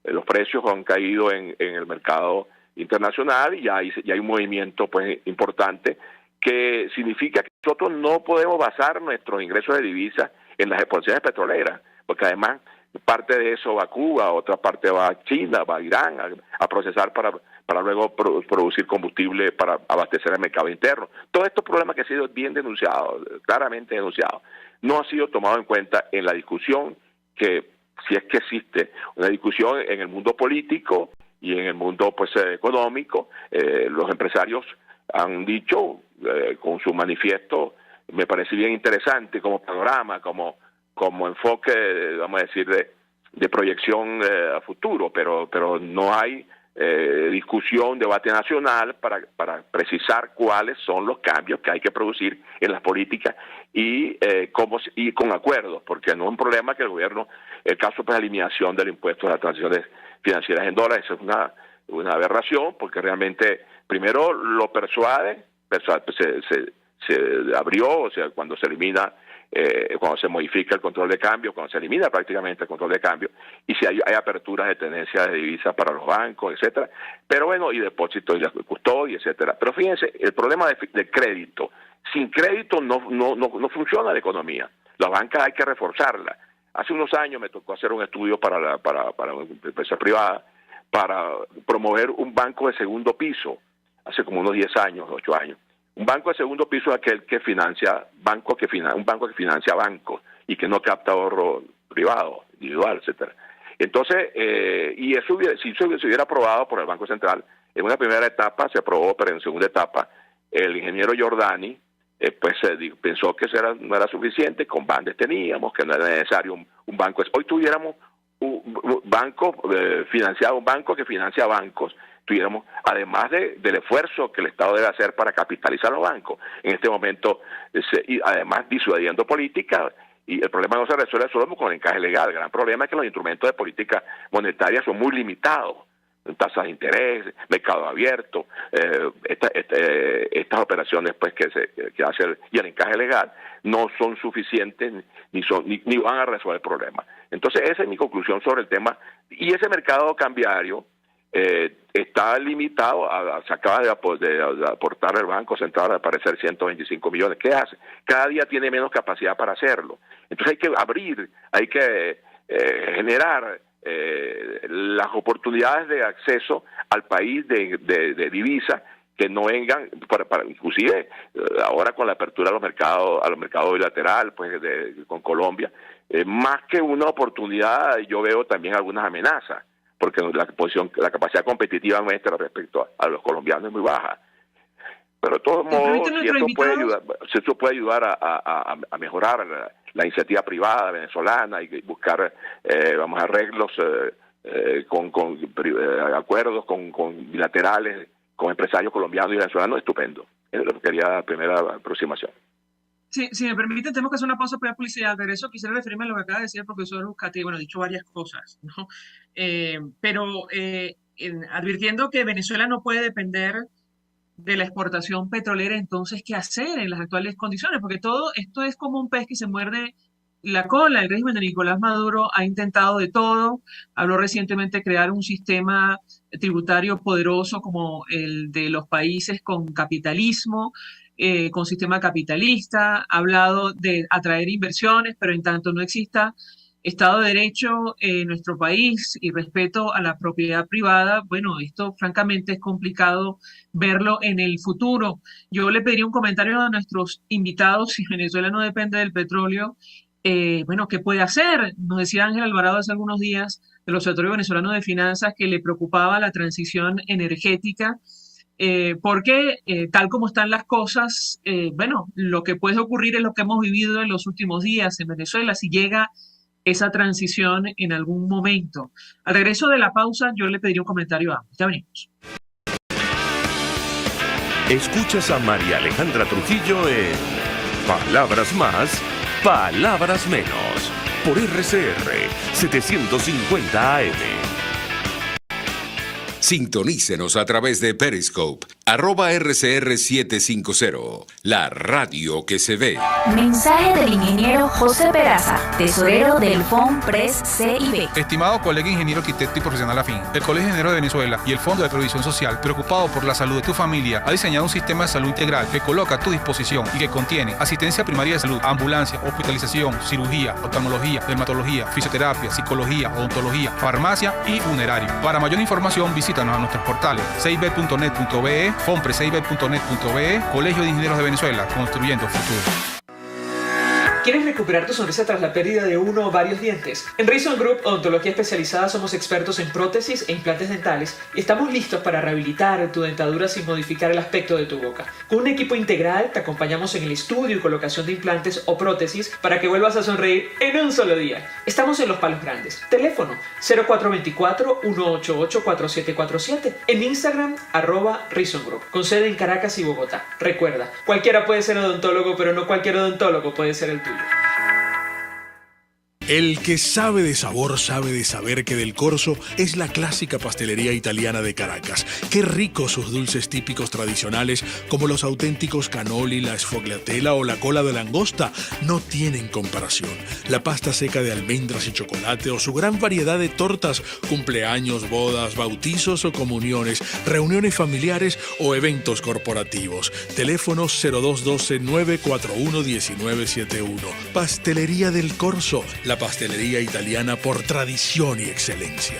los precios han caído en el mercado internacional, y ya hay un movimiento, pues, importante, que significa que nosotros no podemos basar nuestros ingresos de divisas en las exportaciones petroleras, porque además parte de eso va a Cuba, otra parte va a China, va a Irán a procesar para luego producir combustible para abastecer el mercado interno. Todos estos problemas que han sido bien denunciados, claramente denunciados, no han sido tomados en cuenta en la discusión, que si es que existe una discusión en el mundo político y en el mundo, pues, económico. Los empresarios han dicho con su manifiesto, me parece bien interesante como panorama, como enfoque, vamos a decir, de proyección a futuro, pero no hay discusión, debate nacional para precisar cuáles son los cambios que hay que producir en las políticas y con acuerdos, porque no es un problema que el gobierno, el caso de la eliminación del impuesto a las transacciones financieras en dólares, eso es una aberración, porque realmente primero lo persuade, se abrió, o sea, cuando se elimina, cuando se modifica el control de cambio, cuando se elimina prácticamente el control de cambio, y si hay aperturas de tenencia de divisas para los bancos, etcétera, pero bueno, y depósitos y la custodia, etcétera. Pero fíjense, el problema de crédito, sin crédito no funciona la economía. La banca hay que reforzarla. Hace unos años me tocó hacer un estudio para una empresa privada para promover un banco de segundo piso, hace como unos 10 años, 8 años. Un banco de segundo piso es aquel que financia un banco que financia bancos y que no capta ahorro privado, individual, etcétera. Entonces, y eso si se hubiera aprobado por el Banco Central, en una primera etapa se aprobó, pero en segunda etapa el ingeniero Giordani pensó que eso no era suficiente, con Bandes teníamos, que no era necesario un banco. Hoy tuviéramos un banco financiado, un banco que financia bancos, tuviéramos, además del esfuerzo que el Estado debe hacer para capitalizar los bancos, en este momento, y además disuadiendo política, y el problema no se resuelve solo con el encaje legal. El gran problema es que los instrumentos de política monetaria son muy limitados, tasas de interés, mercado abierto, estas operaciones pues que hace y el encaje legal no son suficientes ni van a resolver el problema. Entonces esa es mi conclusión sobre el tema, y ese mercado cambiario está limitado, se acaba de aportar el Banco Central, al parecer 125 millones. ¿Qué hace? Cada día tiene menos capacidad para hacerlo. Entonces hay que abrir, hay que generar las oportunidades de acceso al país de divisa, que no vengan, inclusive ahora con la apertura a los mercados bilateral, pues con Colombia, más que una oportunidad, yo veo también algunas amenazas, porque la capacidad competitiva nuestra respecto a los colombianos es muy baja. Pero de todos modos, eso puede ayudar a mejorar la iniciativa privada venezolana y buscar arreglos con acuerdos con bilaterales con empresarios colombianos y venezolanos, estupendo. Es lo que quería la primera aproximación. Sí, si me permiten, tenemos que hacer una pausa para publicidad. De eso quisiera referirme a lo que acaba de decir el profesor Uzcategui. Bueno, ha dicho varias cosas, ¿no? Pero advirtiendo que Venezuela no puede depender de la exportación petrolera, entonces, ¿qué hacer en las actuales condiciones? Porque todo esto es como un pez que se muerde la cola. El régimen de Nicolás Maduro ha intentado de todo. Habló recientemente de crear un sistema tributario poderoso como el de los países con capitalismo, con sistema capitalista. Ha hablado de atraer inversiones, pero en tanto no exista Estado de Derecho en nuestro país y respeto a la propiedad privada, bueno, esto francamente es complicado verlo en el futuro. Yo le pediría un comentario a nuestros invitados: si Venezuela no depende del petróleo, bueno, ¿qué puede hacer? Nos decía Ángel Alvarado hace algunos días del Observatorio Venezolano de Finanzas que le preocupaba la transición energética, porque tal como están las cosas, bueno, lo que puede ocurrir es lo que hemos vivido en los últimos días en Venezuela, si llega esa transición en algún momento. Al regreso de la pausa, yo le pediría un comentario a ambos. Ya venimos. Escuchas a María Alejandra Trujillo en Palabras Más, Palabras Menos, por RCR 750 AM. Sintonícenos a través de Periscope, @RCR750, la radio que se ve. Mensaje del ingeniero José Peraza, tesorero del FOMPRES CIB. Estimado colega ingeniero, arquitecto y profesional afín, el Colegio de Ingenieros de Venezuela y el Fondo de Previsión Social, preocupado por la salud de tu familia, ha diseñado un sistema de salud integral que coloca a tu disposición y que contiene asistencia primaria de salud, ambulancia, hospitalización, cirugía, oftalmología, dermatología, fisioterapia, psicología, odontología, farmacia y funerario. Para mayor información, visítanos a nuestros portales cib.net.be, fomprescib.net.be, Colegio de Ingenieros de Venezuela, construyendo futuro. ¿Quieres recuperar tu sonrisa tras la pérdida de uno o varios dientes? En Reason Group Odontología Especializada somos expertos en prótesis e implantes dentales y estamos listos para rehabilitar tu dentadura sin modificar el aspecto de tu boca. Con un equipo integral te acompañamos en el estudio y colocación de implantes o prótesis para que vuelvas a sonreír en un solo día. Estamos en Los Palos Grandes. Teléfono 0424-188-4747. En Instagram @Reason Group. Con sede en Caracas y Bogotá. Recuerda, cualquiera puede ser odontólogo, pero no cualquier odontólogo puede ser el tuyo. El que sabe de sabor sabe de saber que Del Corso es la clásica pastelería italiana de Caracas. Qué ricos sus dulces típicos tradicionales, como los auténticos cannoli, la sfogliatella o la cola de langosta, no tienen comparación. La pasta seca de almendras y chocolate o su gran variedad de tortas, cumpleaños, bodas, bautizos o comuniones, reuniones familiares o eventos corporativos. Teléfono 0212-941-1971. Pastelería Del Corso, la pastelería italiana por tradición y excelencia.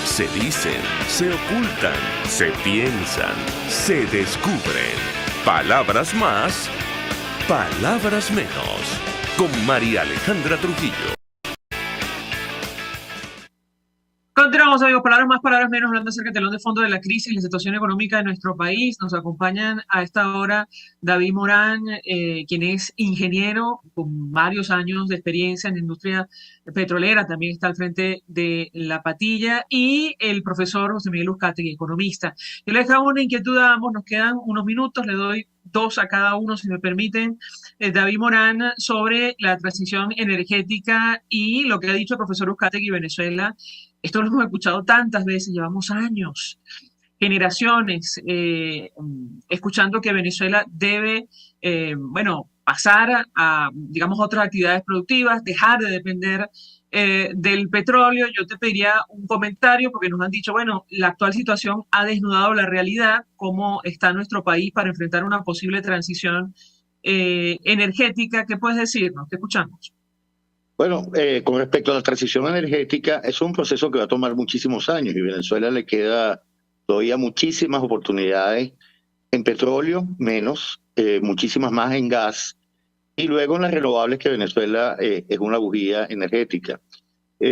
Se dicen, se ocultan, se piensan, se descubren. Palabras más, palabras menos. Con María Alejandra Trujillo. Continuamos, amigos, palabras más, palabras menos, hablando acerca del telón de fondo de la crisis y la situación económica de nuestro país. Nos acompañan a esta hora David Morán, quien es ingeniero con varios años de experiencia en la industria petrolera, también está al frente de La Patilla, y el profesor José Miguel Uzcategui, economista. Yo les dejo una inquietud a ambos, nos quedan unos minutos, le doy 2 a cada uno, si me permiten. David Morán, sobre la transición energética y lo que ha dicho el profesor Uzcategui, Venezuela. Esto lo hemos escuchado tantas veces, llevamos años, generaciones, escuchando que Venezuela debe, pasar a, digamos, otras actividades productivas, dejar de depender del petróleo. Yo te pediría un comentario porque nos han dicho, bueno, la actual situación ha desnudado la realidad, cómo está nuestro país para enfrentar una posible transición energética. ¿Qué puedes decirnos? Te escuchamos. Bueno, con respecto a la transición energética, es un proceso que va a tomar muchísimos años y a Venezuela le queda todavía muchísimas oportunidades en petróleo, menos, muchísimas más en gas, y luego en las renovables, que Venezuela es una bujía energética. Yo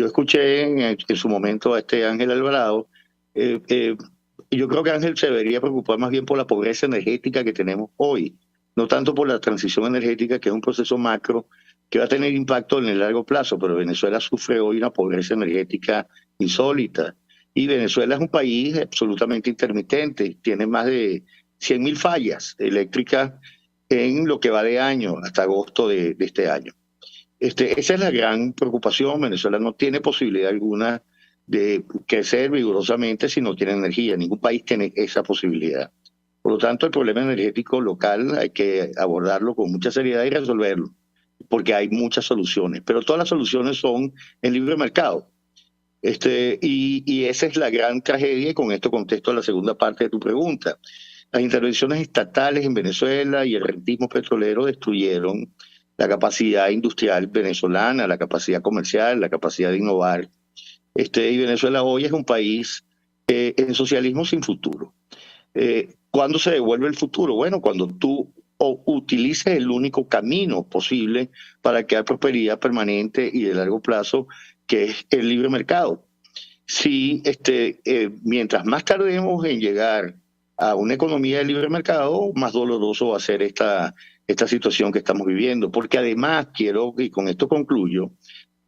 escuché en su momento a Ángel Alvarado. Yo creo que Ángel se debería preocupar más bien por la pobreza energética que tenemos hoy, no tanto por la transición energética, que es un proceso macro que va a tener impacto en el largo plazo, pero Venezuela sufre hoy una pobreza energética insólita. Y Venezuela es un país absolutamente intermitente, tiene más de 100.000 fallas eléctricas en lo que va de año, hasta agosto de este año. Esa es la gran preocupación. Venezuela no tiene posibilidad alguna de crecer vigorosamente si no tiene energía. Ningún país tiene esa posibilidad. Por lo tanto, el problema energético local hay que abordarlo con mucha seriedad y resolverlo, porque hay muchas soluciones, pero todas las soluciones son en libre mercado. Y esa es la gran tragedia, y con esto contesto a la segunda parte de tu pregunta. Las intervenciones estatales en Venezuela y el rentismo petrolero destruyeron la capacidad industrial venezolana, la capacidad comercial, la capacidad de innovar. Y Venezuela hoy es un país en socialismo sin futuro. ¿Cuándo se devuelve el futuro? Bueno, cuando tú utilices el único camino posible para crear prosperidad permanente y de largo plazo, que es el libre mercado. Si mientras más tardemos en llegar a una economía de libre mercado, más doloroso va a ser esta situación que estamos viviendo. Porque además quiero, y con esto concluyo,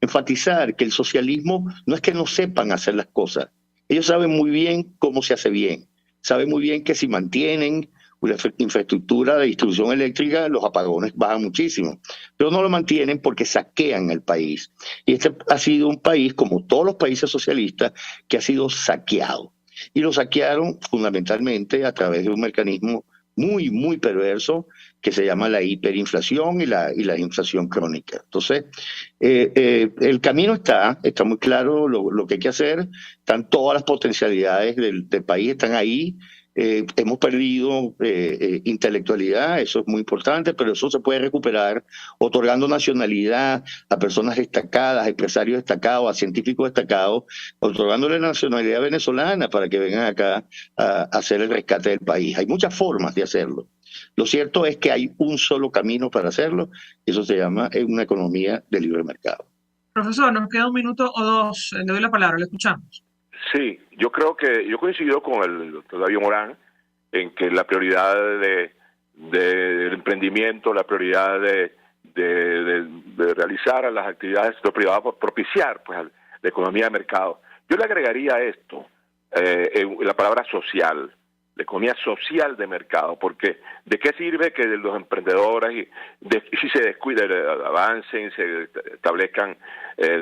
enfatizar que el socialismo no es que no sepan hacer las cosas. Ellos saben muy bien cómo se hace bien. Saben muy bien que si mantienen una infraestructura de distribución eléctrica, los apagones bajan muchísimo. Pero no lo mantienen porque saquean el país. Y este ha sido un país, como todos los países socialistas, que ha sido saqueado. Y lo saquearon fundamentalmente a través de un mecanismo muy, muy perverso que se llama la hiperinflación y la inflación crónica. Entonces, el camino está muy claro lo que hay que hacer. Están todas las potencialidades del país, están ahí. hemos perdido intelectualidad, eso es muy importante, pero eso se puede recuperar otorgando nacionalidad a personas destacadas, a empresarios destacados, a científicos destacados, otorgándole nacionalidad venezolana para que vengan acá a hacer el rescate del país. Hay muchas formas de hacerlo. Lo cierto es que hay un solo camino para hacerlo, y eso se llama una economía de libre mercado. Profesor, nos queda un minuto o dos. Le doy la palabra, le escuchamos. Sí, yo creo que yo coincido con el doctor David Morán en que la prioridad del emprendimiento, la prioridad de realizar las actividades de privado, propiciar pues la economía de mercado. Yo le agregaría esto, la palabra social, la economía social de mercado, porque ¿de qué sirve que los emprendedores, si se descuiden, avancen, se establezcan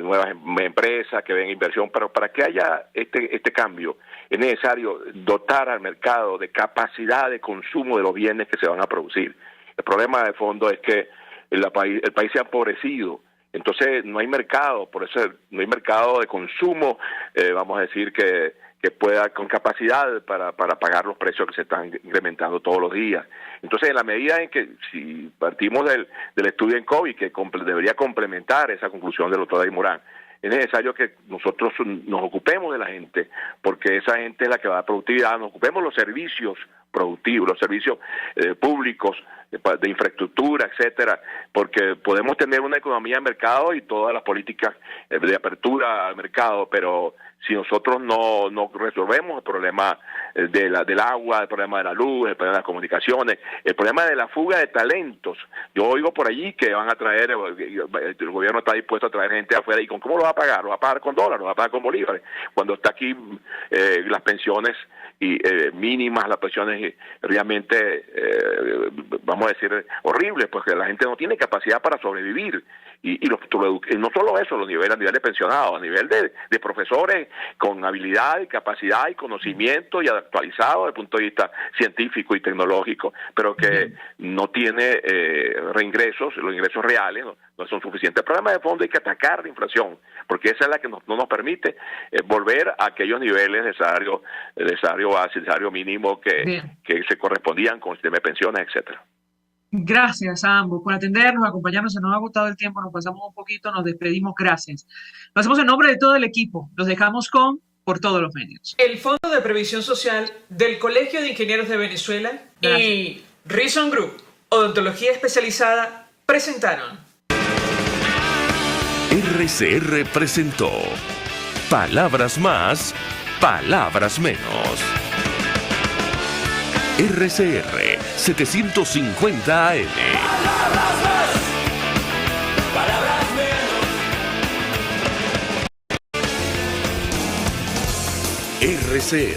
nuevas empresas, que venga inversión, pero para que haya este cambio es necesario dotar al mercado de capacidad de consumo de los bienes que se van a producir. El problema de fondo es que el país se ha empobrecido, entonces no hay mercado, por eso no hay mercado de consumo, vamos a decir que pueda, con capacidad para pagar los precios que se están incrementando todos los días. Entonces, en la medida en que, si partimos del estudio en COVID, que debería complementar esa conclusión del doctor David Morán, es necesario que nosotros nos ocupemos de la gente, porque esa gente es la que va a dar productividad, nos ocupemos de los servicios productivos, los servicios públicos, de infraestructura, etcétera, porque podemos tener una economía de mercado y todas las políticas de apertura al mercado, pero si nosotros no resolvemos el problema del agua, el problema de la luz, el problema de las comunicaciones, el problema de la fuga de talentos. Yo oigo por allí que van a traer, el gobierno está dispuesto a traer gente afuera, ¿y con cómo lo va a pagar? ¿Lo va a pagar con dólares? ¿Lo va a pagar con bolívares? Cuando está aquí las pensiones mínimas, las pensiones realmente, vamos a decir, horribles, porque la gente no tiene capacidad para sobrevivir. Y no solo eso, a nivel de pensionados, a nivel de profesores con habilidad y capacidad y conocimiento y actualizados desde el punto de vista científico y tecnológico, pero que no tiene reingresos, los ingresos reales no son suficientes. El problema de fondo hay que atacar la inflación, porque esa es la que no nos permite volver a aquellos niveles de salario base, salario mínimo que se correspondían con el sistema de pensiones, etcétera. Gracias a ambos por atendernos, acompañarnos. Se nos ha agotado el tiempo, nos pasamos un poquito, nos despedimos. Gracias. Lo hacemos en nombre de todo el equipo. Los dejamos con Por Todos los Medios. El Fondo de Previsión Social del Colegio de Ingenieros de Venezuela y Reason Group, Odontología Especializada, presentaron. RCR presentó Palabras Más, Palabras Menos. RCR 750 AM. RCR